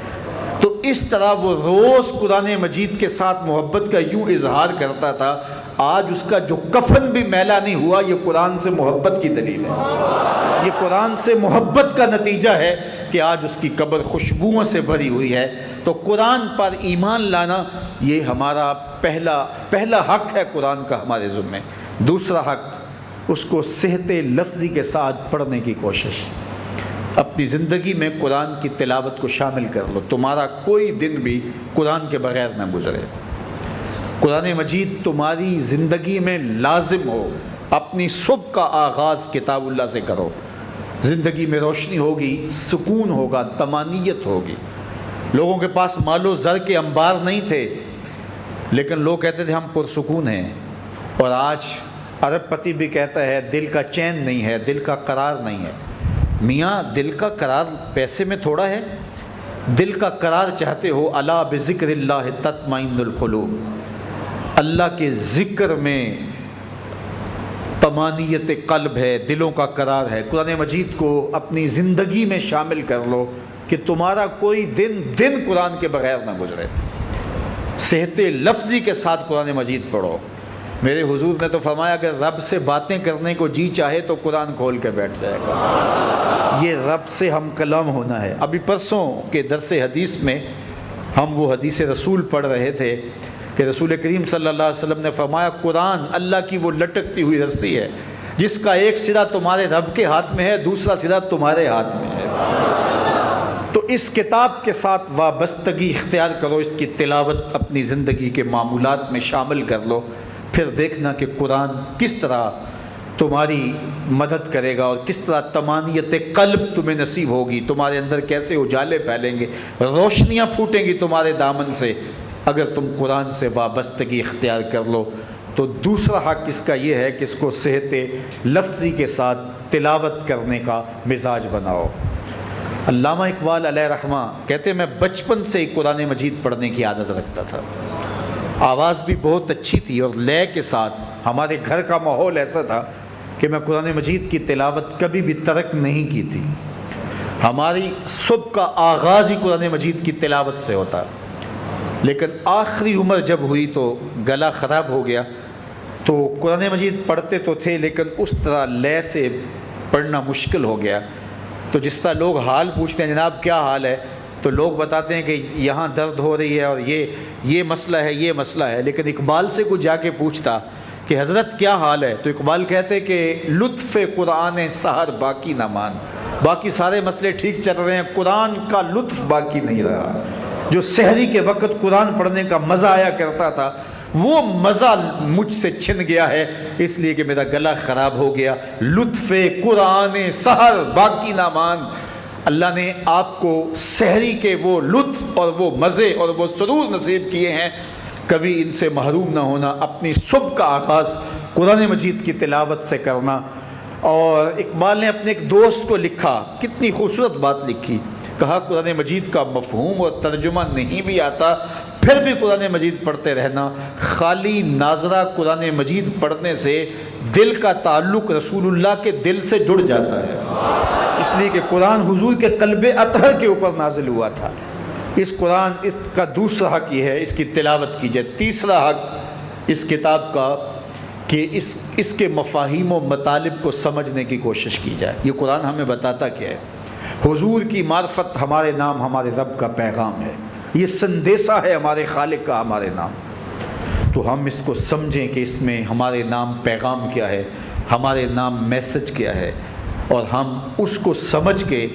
تو اس طرح وہ روز قرآن مجید کے ساتھ محبت کا یوں اظہار کرتا تھا۔ آج اس کا جو کفن بھی میلا نہیں ہوا، یہ قرآن سے محبت کی دلیل ہے، یہ قرآن سے محبت کا نتیجہ ہے کہ آج اس کی قبر خوشبوؤں سے بھری ہوئی ہے۔ تو قرآن پر ایمان لانا یہ ہمارا پہلا حق ہے قرآن کا ہمارے ذمہ۔ دوسرا حق، اس کو صحت لفظی کے ساتھ پڑھنے کی کوشش۔ اپنی زندگی میں قرآن کی تلاوت کو شامل کر لو، تمہارا کوئی دن بھی قرآن کے بغیر نہ گزرے۔ قرآن مجید تمہاری زندگی میں لازم ہو۔ اپنی صبح کا آغاز کتاب اللہ سے کرو، زندگی میں روشنی ہوگی، سکون ہوگا، طمانینت ہوگی۔ لوگوں کے پاس مال و زر کے انبار نہیں تھے، لیکن لوگ کہتے تھے ہم پرسکون ہیں۔ اور آج ارب پتی بھی کہتا ہے دل کا چین نہیں ہے، دل کا قرار نہیں ہے۔ میاں دل کا قرار پیسے میں تھوڑا ہے، دل کا قرار چاہتے ہو الا بذکر اللہ تطمئن القلوب، اللہ کے ذکر میں طمانینت قلب ہے، دلوں کا قرار ہے۔ قرآن مجید کو اپنی زندگی میں شامل کر لو کہ تمہارا کوئی دن قرآن کے بغیر نہ گزرے۔ صحت لفظی کے ساتھ قرآن مجید پڑھو۔ میرے حضور نے تو فرمایا اگر رب سے باتیں کرنے کو جی چاہے تو قرآن کھول کے بیٹھ جائے گا۔ یہ رب سے ہم کلام ہونا ہے۔ ابھی پرسوں کے درس حدیث میں ہم وہ حدیث رسول پڑھ رہے تھے کہ رسول کریم صلی اللہ علیہ وسلم نے فرمایا قرآن اللہ کی وہ لٹکتی ہوئی رسی ہے جس کا ایک سرا تمہارے رب کے ہاتھ میں ہے، دوسرا سرا تمہارے ہاتھ میں ہے۔ تو اس کتاب کے ساتھ وابستگی اختیار کرو، اس کی تلاوت اپنی زندگی کے معمولات میں شامل کر لو، پھر دیکھنا کہ قرآن کس طرح تمہاری مدد کرے گا اور کس طرح طمانینت قلب تمہیں نصیب ہوگی، تمہارے اندر کیسے اجالے پھیلیں گے، روشنیاں پھوٹیں گی تمہارے دامن سے اگر تم قرآن سے وابستگی اختیار کر لو۔ تو دوسرا حق اس کا یہ ہے کہ اس کو صحت لفظی کے ساتھ تلاوت کرنے کا مزاج بناؤ۔ علامہ اقبال علیہ رحمہ کہتے ہیں میں بچپن سے ہی قرآن مجید پڑھنے کی عادت رکھتا تھا، آواز بھی بہت اچھی تھی اور لے کے ساتھ ہمارے گھر کا ماحول ایسا تھا کہ میں قرآن مجید کی تلاوت کبھی بھی ترک نہیں کی تھی۔ ہماری صبح کا آغاز ہی قرآن مجید کی تلاوت سے ہوتا، لیکن آخری عمر جب ہوئی تو گلا خراب ہو گیا، تو قرآن مجید پڑھتے تو تھے لیکن اس طرح لے سے پڑھنا مشکل ہو گیا۔ تو جس طرح لوگ حال پوچھتے ہیں جناب کیا حال ہے، تو لوگ بتاتے ہیں کہ یہاں درد ہو رہی ہے اور یہ مسئلہ ہے، یہ مسئلہ ہے، لیکن اقبال سے کوئی جا کے پوچھتا کہ حضرت کیا حال ہے، تو اقبال کہتے کہ لطف قرآن سحر باقی نہ مان، باقی سارے مسئلے ٹھیک چل رہے ہیں، قرآن کا لطف باقی نہیں رہا۔ جو سحری کے وقت قرآن پڑھنے کا مزہ آیا کرتا تھا وہ مزہ مجھ سے چھن گیا ہے، اس لیے کہ میرا گلا خراب ہو گیا۔ لطف قرآن سحر باقی نہ مان، اللہ نے آپ کو سحری کے وہ لطف اور وہ مزے اور وہ سرور نصیب کیے ہیں، کبھی ان سے محروم نہ ہونا۔ اپنی صبح کا آغاز قرآن مجید کی تلاوت سے کرنا۔ اور اقبال نے اپنے ایک دوست کو لکھا، کتنی خوبصورت بات لکھی، کہا قرآن مجید کا مفہوم اور ترجمہ نہیں بھی آتا پھر بھی قرآن مجید پڑھتے رہنا، خالی ناظرہ قرآن مجید پڑھنے سے دل کا تعلق رسول اللہ کے دل سے جڑ جاتا ہے، اس لیے کہ قرآن حضور کے قلب اطہر کے اوپر نازل ہوا تھا۔ اس قرآن اس کا دوسرا حق یہ ہے اس کی تلاوت کی جائے۔ تیسرا حق اس کتاب کا کہ اس کے مفاہیم و مطالب کو سمجھنے کی کوشش کی جائے۔ یہ قرآن ہمیں بتاتا کیا ہے؟ حضور کی معرفت ہمارے نام ہمارے رب کا پیغام ہے، یہ سندیسہ ہے ہمارے خالق کا ہمارے نام۔ تو ہم اس کو سمجھیں کہ اس میں ہمارے نام پیغام کیا ہے، ہمارے نام میسج کیا ہے، اور ہم اس کو سمجھ کے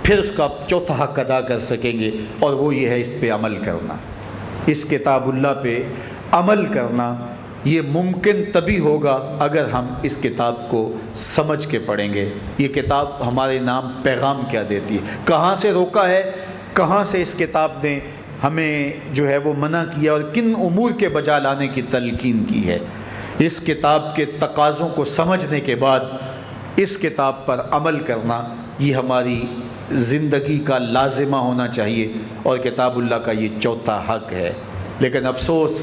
پھر اس کا چوتھا حق ادا کر سکیں گے، اور وہ یہ ہے اس پہ عمل کرنا۔ اس کتاب اللہ پہ عمل کرنا یہ ممکن تبھی ہوگا اگر ہم اس کتاب کو سمجھ کے پڑھیں گے۔ یہ کتاب ہمارے نام پیغام کیا دیتی ہے، کہاں سے روکا ہے، کہاں سے اس کتاب نے ہمیں جو ہے وہ منع کیا اور کن امور کے بجا لانے کی تلقین کی ہے۔ اس کتاب کے تقاضوں کو سمجھنے کے بعد اس کتاب پر عمل کرنا یہ ہماری زندگی کا لازمہ ہونا چاہیے، اور کتاب اللہ کا یہ چوتھا حق ہے۔ لیکن افسوس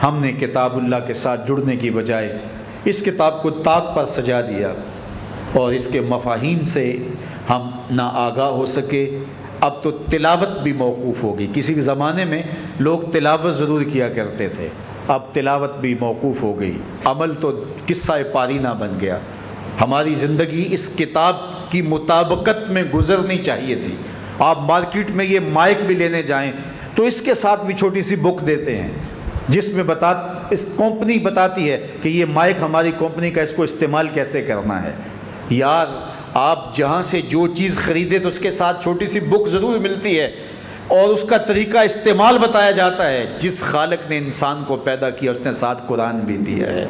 ہم نے کتاب اللہ کے ساتھ جڑنے کی بجائے اس کتاب کو طاق پر سجا دیا، اور اس کے مفاہیم سے ہم نہ آگاہ ہو سکے۔ اب تو تلاوت بھی موقوف ہوگی، کسی زمانے میں لوگ تلاوت ضرور کیا کرتے تھے، اب تلاوت بھی موقوف ہو گئی، عمل تو قصہ پارینہ بن گیا۔ ہماری زندگی اس کتاب کی مطابقت میں گزرنی چاہیے تھی۔ آپ مارکیٹ میں یہ مائک بھی لینے جائیں تو اس کے ساتھ بھی چھوٹی سی بک دیتے ہیں جس میں اس کمپنی بتاتی ہے کہ یہ مائک ہماری کمپنی کا، اس کو استعمال کیسے کرنا ہے۔ یار آپ جہاں سے جو چیز خریدے تو اس کے ساتھ چھوٹی سی بک ضرور ملتی ہے، اور اس کا طریقہ استعمال بتایا جاتا ہے۔ جس خالق نے انسان کو پیدا کیا اس نے ساتھ قرآن بھی دیا ہے،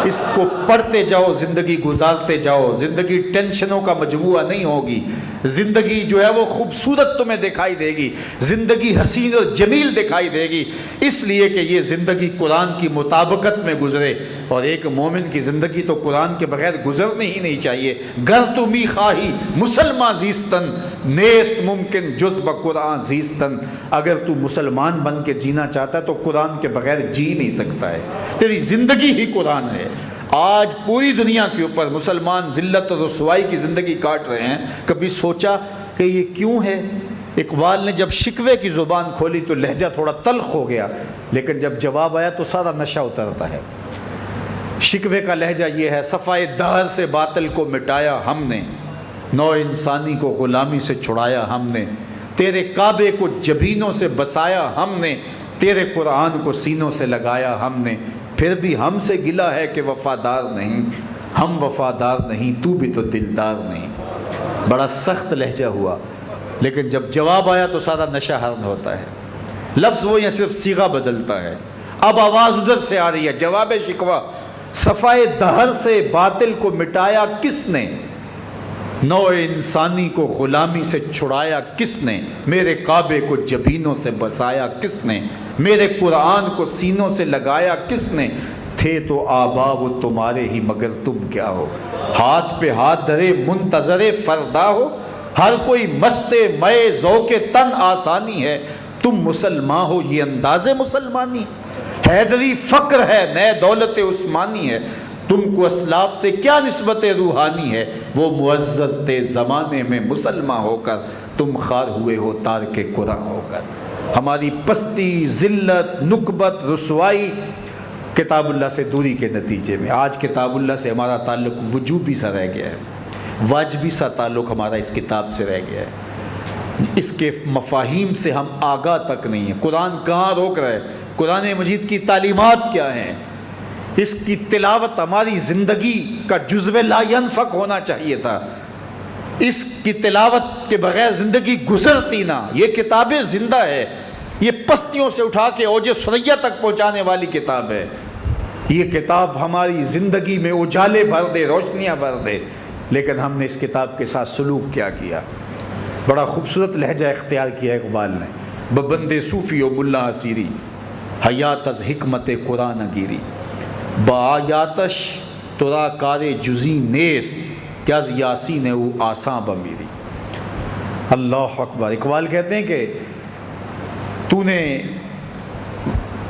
اس کو پڑھتے جاؤ، زندگی گزارتے جاؤ۔ زندگی ٹینشنوں کا مجموعہ نہیں ہوگی، زندگی جو ہے وہ خوبصورت تمہیں دکھائی دے گی، زندگی حسین اور جمیل دکھائی دے گی، اس لیے کہ یہ زندگی قرآن کی مطابقت میں گزرے۔ اور ایک مومن کی زندگی تو قرآن کے بغیر گزرنی ہی نہیں چاہیے۔ گر تمی خواہی مسلمان زیستن، نیست ممکن جز بقرآن زیستن۔ اگر تو مسلمان بن کے جینا چاہتا ہے تو قرآن کے بغیر جی نہیں سکتا ہے، تیری زندگی ہی قرآن ہے۔ آج پوری دنیا کے اوپر مسلمان ذلت اور رسوائی کی زندگی کاٹ رہے ہیں۔ کبھی سوچا کہ یہ کیوں ہے؟ اقبال نے جب شکوے کی زبان کھولی تو لہجہ تھوڑا تلخ ہو گیا، لیکن جب جواب آیا تو سارا نشہ اترتا ہے۔ شکوے کا لہجہ یہ ہے، صفائے دہر سے باطل کو مٹایا ہم نے، نو انسانی کو غلامی سے چھڑایا ہم نے، تیرے کعبے کو جبینوں سے بسایا ہم نے، تیرے قرآن کو سینوں سے لگایا ہم نے، پھر بھی ہم سے گلہ ہے کہ وفادار نہیں، ہم وفادار نہیں تو بھی تو دلدار نہیں۔ بڑا سخت لہجہ ہوا، لیکن جب جواب آیا تو سارا نشہ حرم ہوتا ہے۔ لفظ وہ یا صرف صیغہ بدلتا ہے۔ اب آواز ادھر سے آ رہی ہے، جواب شکوہ، صفائے دہر سے باطل کو مٹایا کس نے، نو انسانی کو غلامی سے چھڑایا کس نے، میرے کعبے کو جبینوں سے بسایا کس نے، میرے قرآن کو سینوں سے لگایا کس نے، تھے تو آبا وہ تمہارے ہی مگر تم کیا ہو، ہاتھ پہ ہاتھ دھرے منتظر فردا ہو، ہر کوئی مست مئے ذوق تن آسانی ہے، تم مسلمان ہو یہ انداز مسلمانی، حیدری فقر ہے نئے دولت عثمانی ہے، تم کو اسلاف سے کیا نسبت روحانی ہے، وہ معزز تھے زمانے میں مسلمان ہو کر، تم خار ہوئے ہو تارک قرآن ہو کر۔ ہماری پستی، ذلت، نکبت، رسوائی کتاب اللہ سے دوری کے نتیجے میں۔ آج کتاب اللہ سے ہمارا تعلق وجوبی سا رہ گیا ہے، واجبی سا تعلق ہمارا اس کتاب سے رہ گیا ہے، اس کے مفاہیم سے ہم آگاہ تک نہیں ہیں۔ قرآن کہاں روک رہا ہے؟ قرآن مجید کی تعلیمات کیا ہیں؟ اس کی تلاوت ہماری زندگی کا جزو لا ینفک ہونا چاہیے تھا۔ اس کی تلاوت کے بغیر زندگی گزرتی نہ۔ یہ کتاب زندہ ہے، یہ پستیوں سے اٹھا کے اوج ثریا تک پہنچانے والی کتاب ہے۔ یہ کتاب ہماری زندگی میں اجالے بھر دے، روشنیاں بھر دے، لیکن ہم نے اس کتاب کے ساتھ سلوک کیا کیا؟ بڑا خوبصورت لہجہ اختیار کیا اقبال نے، ببند صوفی و ملا اسیری، حیات از حکمت قرآن گیری۔ بآیاتش ترا کار جزی نیست کیا یاسین او آساں بمیری۔ اللہ اکبر۔ اقبال کہتے ہیں کہ تو نے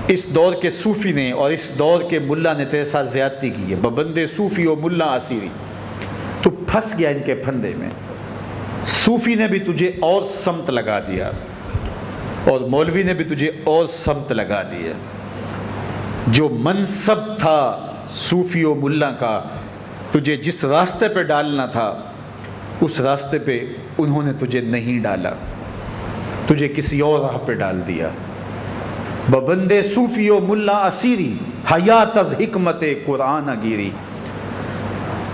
اس دور کے صوفی نے اور اس دور کے ملا نے تیرے ساتھ زیادتی کی ہے، ببندے صوفی و ملا اسیری، تو پھنس گیا ان کے پھندے میں۔ صوفی نے بھی تجھے اور سمت لگا دیا اور مولوی نے بھی تجھے اور سمت لگا دیا۔ جو منصب تھا صوفی و ملا کا، تجھے جس راستے پہ ڈالنا تھا اس راستے پہ انہوں نے تجھے نہیں ڈالا، تجھے کسی اور راہ پہ ڈال دیا۔ ببندے صوفی و ملا اسیری حیات از حکمت قرآن گیری۔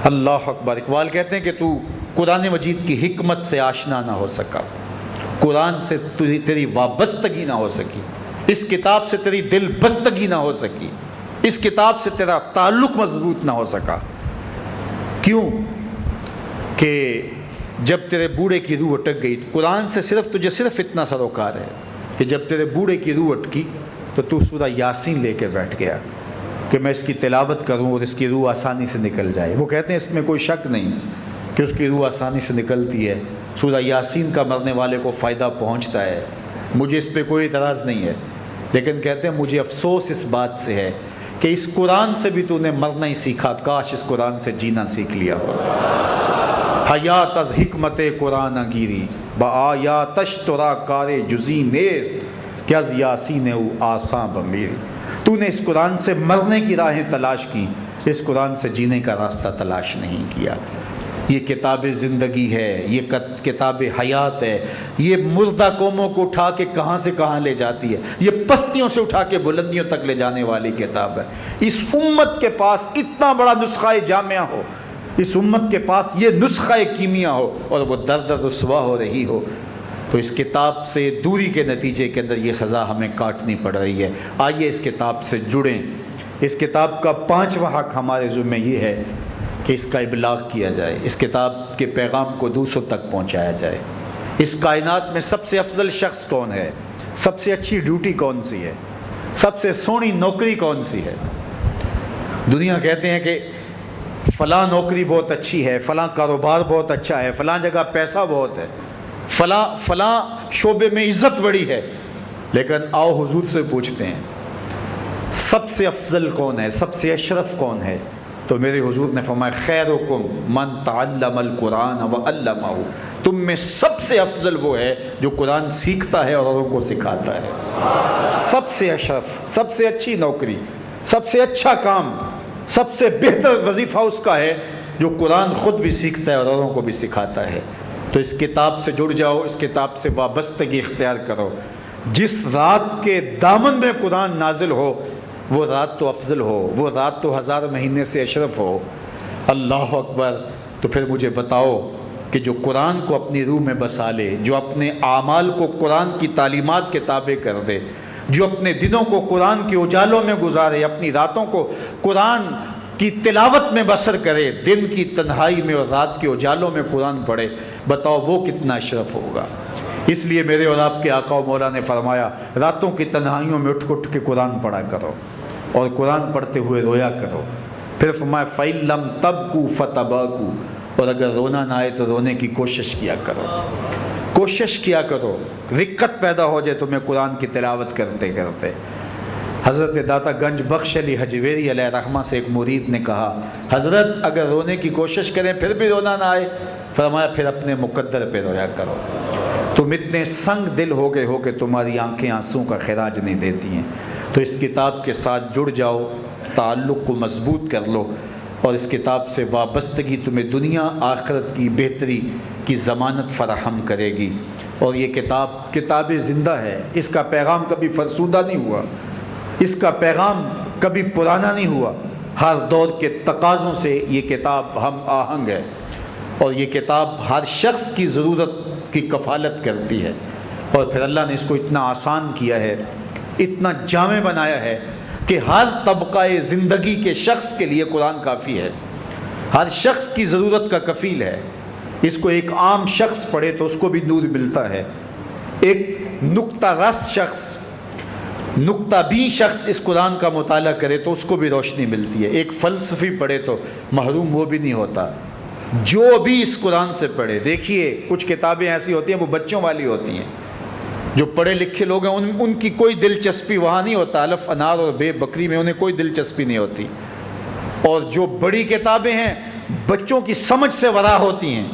اللہ اکبر۔ اقبال کہتے ہیں کہ تو قرآن مجید کی حکمت سے آشنا نہ ہو سکا، قرآن سے تیری وابستگی نہ ہو سکی، اس کتاب سے تیری دل بستگی نہ ہو سکی، اس کتاب سے تیرا تعلق مضبوط نہ ہو سکا۔ کیوں کہ جب تیرے بوڑھے کی روح اٹک گئی، قرآن سے تجھے اتنا سروکار ہے کہ جب تیرے بوڑھے کی روح اٹکی تو سورہ یاسین لے کے بیٹھ گیا کہ میں اس کی تلاوت کروں اور اس کی روح آسانی سے نکل جائے۔ وہ کہتے ہیں اس میں کوئی شک نہیں کہ اس کی روح آسانی سے نکلتی ہے، سورہ یاسین کا مرنے والے کو فائدہ پہنچتا ہے، مجھے اس پہ کوئی اعتراض نہیں ہے، لیکن کہتے ہیں مجھے افسوس اس بات سے ہے کہ اس قرآن سے بھی تو نے مرنا ہی سیکھا، کاش اس قرآن سے جینا سیکھ لیا ہوتا۔ حیات از حکمت قرآن گیری بآیاتش ترا کار جزی نیست کیا یاسین او آساں بمیری۔ تو نے اس قرآن سے مرنے کی راہیں تلاش کی، اس قرآن سے جینے کا راستہ تلاش نہیں کیا۔ یہ کتاب زندگی ہے، یہ کتاب حیات ہے، یہ مردہ قوموں کو اٹھا کے کہاں سے کہاں لے جاتی ہے، یہ پستیوں سے اٹھا کے بلندیوں تک لے جانے والی کتاب ہے۔ اس امت کے پاس اتنا بڑا نسخہ جامعہ ہو، اس امت کے پاس یہ نسخہ کیمیا ہو اور وہ در در رسوا ہو رہی ہو، تو اس کتاب سے دوری کے نتیجے کے اندر یہ سزا ہمیں کاٹنی پڑ رہی ہے۔ آئیے اس کتاب سے جڑیں۔ اس کتاب کا 5واں حق ہمارے ذمہ یہ ہے کہ اس کا ابلاغ کیا جائے، اس کتاب کے پیغام کو دوسروں تک پہنچایا جائے۔ اس کائنات میں سب سے افضل شخص کون ہے، سب سے اچھی ڈیوٹی کون سی ہے، سب سے سونی نوکری کون سی ہے؟ دنیا کہتے ہیں کہ فلاں نوکری بہت اچھی ہے، فلاں کاروبار بہت اچھا ہے، فلاں جگہ پیسہ بہت ہے، فلاں شعبے میں عزت بڑی ہے، لیکن آؤ حضور سے پوچھتے ہیں سب سے افضل کون ہے، سب سے اشرف کون ہے؟ تو میرے حضور نے فرمایا خیرکم من تعلم القرآن وعلمہ، تم میں سب سے افضل وہ ہے جو قرآن سیکھتا ہے اور اوروں کو سکھاتا ہے۔ سب سے اشرف، سب سے اچھی نوکری، سب سے اچھا کام، سب سے بہتر وظیفہ اس کا ہے جو قرآن خود بھی سیکھتا ہے اور اوروں کو بھی سکھاتا ہے۔ تو اس کتاب سے جڑ جاؤ، اس کتاب سے وابستگی اختیار کرو۔ جس رات کے دامن میں قرآن نازل ہو وہ رات تو افضل ہو، وہ رات تو 1000 مہینے سے اشرف ہو۔ اللہ اکبر۔ تو پھر مجھے بتاؤ کہ جو قرآن کو اپنی روح میں بسا لے، جو اپنے اعمال کو قرآن کی تعلیمات کے تابع کر دے، جو اپنے دنوں کو قرآن کے اجالوں میں گزارے، اپنی راتوں کو قرآن کی تلاوت میں بسر کرے، دن کی تنہائی میں اور رات کے اجالوں میں قرآن پڑھے، بتاؤ وہ کتنا اشرف ہوگا۔ اس لیے میرے اور آپ کے آقا و مولا نے فرمایا راتوں کی تنہائیوں میں اٹھ کے قرآن پڑھا کرو اور قرآن پڑھتے ہوئے رویا کرو۔ پھر فرمایا فَإِن لَمْ تَبْكُوا فَتَبَاكُوا، اور اگر رونا نہ آئے تو رونے کی کوشش کیا کرو، کوشش کیا کرو، رقت پیدا ہو جائے تمہیں قرآن کی تلاوت کرتے کرتے۔ حضرت داتا گنج بخش علی حجویری علیہ رحمہ سے ایک مرید نے کہا حضرت اگر رونے کی کوشش کریں پھر بھی رونا نہ آئے، فرمایا پھر اپنے مقدر پہ رویا کرو۔ تم اتنے سنگ دل ہو گئے ہو کہ تمہاری آنکھیں آنسوں کا خراج نہیں دیتی ہیں۔ تو اس کتاب کے ساتھ جڑ جاؤ، تعلق کو مضبوط کر لو، اور اس کتاب سے وابستگی تمہیں دنیا آخرت کی بہتری کی ضمانت فراہم کرے گی۔ اور یہ کتاب زندہ ہے، اس کا پیغام کبھی فرسودہ نہیں ہوا، اس کا پیغام کبھی پرانا نہیں ہوا۔ ہر دور کے تقاضوں سے یہ کتاب ہم آہنگ ہے، اور یہ کتاب ہر شخص کی ضرورت کی کفالت کرتی ہے۔ اور پھر اللہ نے اس کو اتنا آسان کیا ہے، اتنا جامع بنایا ہے کہ ہر طبقہ زندگی کے شخص کے لیے قرآن کافی ہے، ہر شخص کی ضرورت کا کفیل ہے۔ اس کو ایک عام شخص پڑھے تو اس کو بھی نور ملتا ہے، ایک نقطہ رس شخص نقطہ بھی شخص اس قرآن کا مطالعہ کرے تو اس کو بھی روشنی ملتی ہے. ایک فلسفی پڑھے تو محروم وہ بھی نہیں ہوتا. جو بھی اس قرآن سے پڑھے, دیکھیے کچھ کتابیں ایسی ہوتی ہیں وہ بچوں والی ہوتی ہیں, جو پڑھے لکھے لوگ ہیں ان کی کوئی دلچسپی وہاں نہیں ہوتا. الف انار اور بے بکری میں انہیں کوئی دلچسپی نہیں ہوتی. اور جو بڑی کتابیں ہیں بچوں کی سمجھ سے ورا ہوتی ہیں.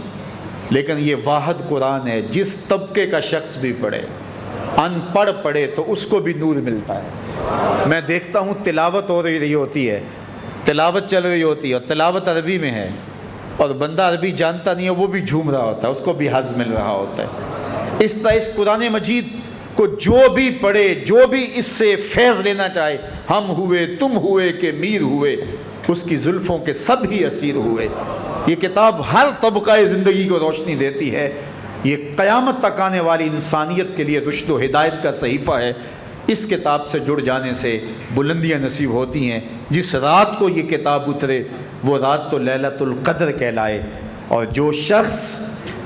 لیکن یہ واحد قرآن ہے, جس طبقے کا شخص بھی پڑھے, ان پڑھ پڑھے تو اس کو بھی نور ملتا ہے. میں دیکھتا ہوں تلاوت ہو رہی ہوتی ہے, تلاوت چل رہی ہوتی ہے, اور تلاوت عربی میں ہے, اور بندہ عربی جانتا نہیں ہے, وہ بھی جھوم رہا ہوتا ہے, اس کو بھی حظ مل رہا ہوتا ہے. اس طرح اس قرآن مجید کو جو بھی پڑھے, جو بھی اس سے فیض لینا چاہے, ہم ہوئے تم ہوئے کہ میر ہوئے, اس کی زلفوں کے سب ہی اسیر ہوئے. یہ کتاب ہر طبقہ زندگی کو روشنی دیتی ہے. یہ قیامت تک آنے والی انسانیت کے لیے رشد و ہدایت کا صحیفہ ہے. اس کتاب سے جڑ جانے سے بلندیاں نصیب ہوتی ہیں. جس رات کو یہ کتاب اترے وہ رات تو لیلۃ القدر کہلائے. اور جو شخص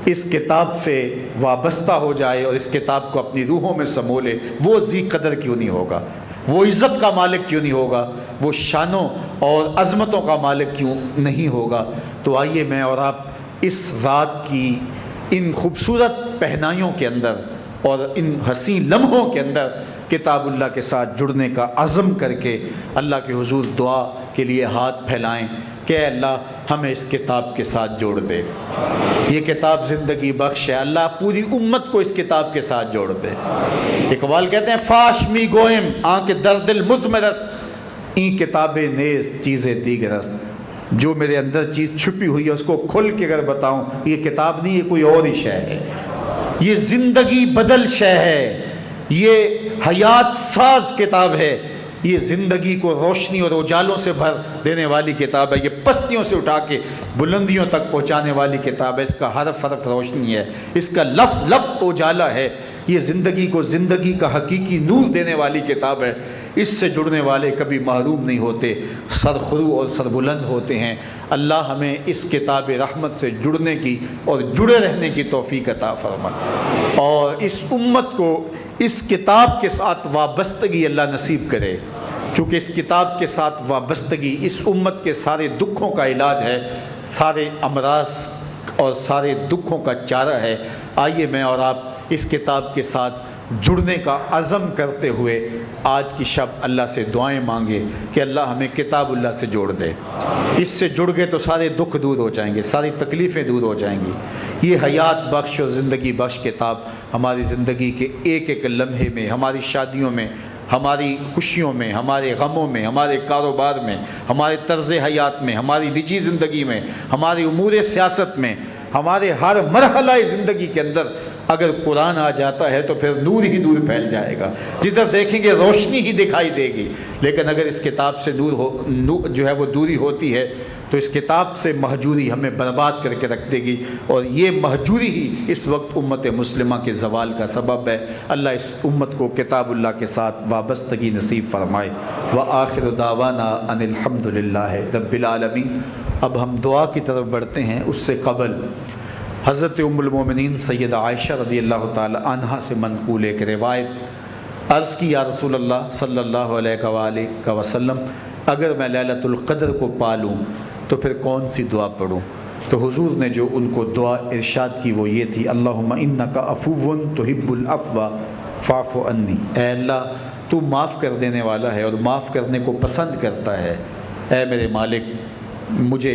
اس کتاب سے وابستہ ہو جائے اور اس کتاب کو اپنی روحوں میں سمو لے, وہ ذی قدر کیوں نہیں ہوگا, وہ عزت کا مالک کیوں نہیں ہوگا, وہ شانوں اور عظمتوں کا مالک کیوں نہیں ہوگا. تو آئیے میں اور آپ اس رات کی ان خوبصورت پہنائیوں کے اندر اور ان حسین لمحوں کے اندر کتاب اللہ کے ساتھ جڑنے کا عزم کر کے اللہ کے حضور دعا کے لیے ہاتھ پھیلائیں کہ اے اللہ ہمیں اس کتاب کے ساتھ جوڑ دے. یہ کتاب زندگی بخش ہے. اللہ پوری امت کو اس کتاب کے ساتھ جوڑ دے. اقبال کہتے ہیں فاش می گوئم آنکھ در دل مزمرست این کتاب نیز چیزیں دیگرست. جو میرے اندر چیز چھپی ہوئی ہے اس کو کھل کے اگر بتاؤں, یہ کتاب نہیں, یہ کوئی اور ہی شے ہے. یہ زندگی بدل شے ہے, یہ حیات ساز کتاب ہے, یہ زندگی کو روشنی اور اجالوں سے بھر دینے والی کتاب ہے. یہ پستیوں سے اٹھا کے بلندیوں تک پہنچانے والی کتاب ہے. اس کا حرف حرف روشنی ہے, اس کا لفظ لفظ اجالا ہے. یہ زندگی کو زندگی کا حقیقی نور دینے والی کتاب ہے. اس سے جڑنے والے کبھی محروم نہیں ہوتے, سرخرو اور سربلند ہوتے ہیں. اللہ ہمیں اس کتاب رحمت سے جڑنے کی اور جڑے رہنے کی توفیق عطا فرمائے, اور اس امت کو اس کتاب کے ساتھ وابستگی اللہ نصیب کرے. چونکہ اس کتاب کے ساتھ وابستگی اس امت کے سارے دکھوں کا علاج ہے, سارے امراض اور سارے دکھوں کا چارہ ہے. آئیے میں اور آپ اس کتاب کے ساتھ جڑنے کا عزم کرتے ہوئے آج کی شب اللہ سے دعائیں مانگے کہ اللہ ہمیں کتاب اللہ سے جوڑ دے. اس سے جڑ گئے تو سارے دکھ دور ہو جائیں گے, ساری تکلیفیں دور ہو جائیں گی. یہ حیات بخش اور زندگی بخش کتاب ہماری زندگی کے ایک ایک لمحے میں, ہماری شادیوں میں, ہماری خوشیوں میں, ہمارے غموں میں, ہمارے کاروبار میں, ہمارے طرز حیات میں, ہماری نجی زندگی میں, ہماری امور سیاست میں, ہمارے ہر مرحلہ زندگی کے اندر اگر قرآن آ جاتا ہے تو پھر نور ہی نور پھیل جائے گا. جدھر دیکھیں گے روشنی ہی دکھائی دے گی. لیکن اگر اس کتاب سے جو ہے وہ دوری ہوتی ہے تو اس کتاب سے مہجوری ہمیں برباد کر کے رکھ دے گی, اور یہ مہجوری ہی اس وقت امت مسلمہ کے زوال کا سبب ہے. اللہ اس امت کو کتاب اللہ کے ساتھ وابستگی نصیب فرمائے. وآخر دعوانا ان الحمد للہ رب العالمین. اب ہم دعا کی طرف بڑھتے ہیں. اس سے قبل حضرت ام المومنین سیدہ عائشہ رضی اللہ تعالی عنہا سے منقول ایک روایت, عرض کی یا رسول اللہ صلی اللہ علیہ وآلہ وسلم, اگر میں لیلۃ القدر کو پالوں تو پھر کون سی دعا پڑھوں؟ تو حضور نے جو ان کو دعا ارشاد کی وہ یہ تھی, اللہم انک عفو تحب العفو فاعف عنی. اے اللہ تو معاف کر دینے والا ہے اور معاف کرنے کو پسند کرتا ہے, اے میرے مالک مجھے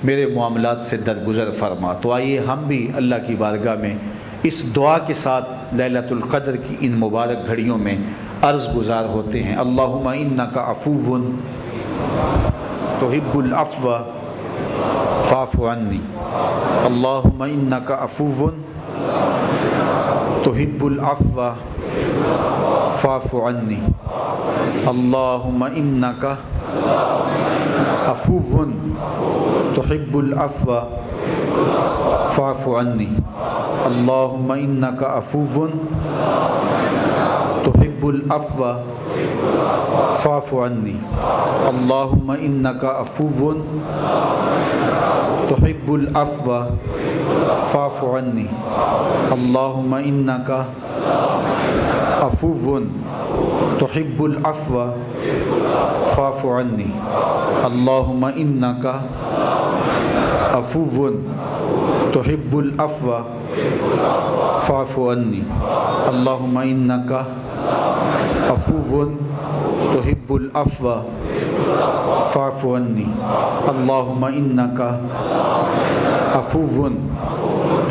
میرے معاملات سے درگزر فرما. تو آئیے ہم بھی اللہ کی بارگاہ میں اس دعا کے ساتھ لیلۃ القدر کی ان مبارک گھڑیوں میں عرض گزار ہوتے ہیں. اللہم انک عفو تحب العفو فاعف عنی. اللہم انک عفو تحب العفو فاعف عنی. اللہم انک عفو تحب العفو فاعف عنی. اللہم انک عفو تحب العفو فاعف عنی. اللہم انک عفو تحب العفو فاعف عنی. اللہم انک عفو تحب العفو فاعف عني اللهم إنك عفو تحب العفو فاعف عني اللهم إنك عفو تحب العفو فاعف عني اللهم إنك عفو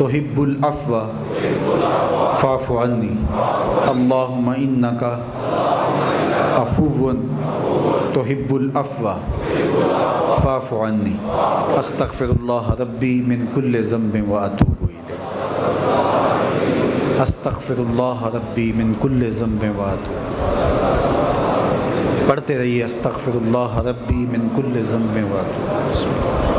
تحب العفو فاعف عني اللهم إنك عفو تحب العفو فاعف عني استغفر الله ربي من كل ذنب وأتوب إليه استغفر الله ربي من كل ذنب وأتوب پڑھتے رہیے استغفر اللہ ربی من کل ذنب واتوب.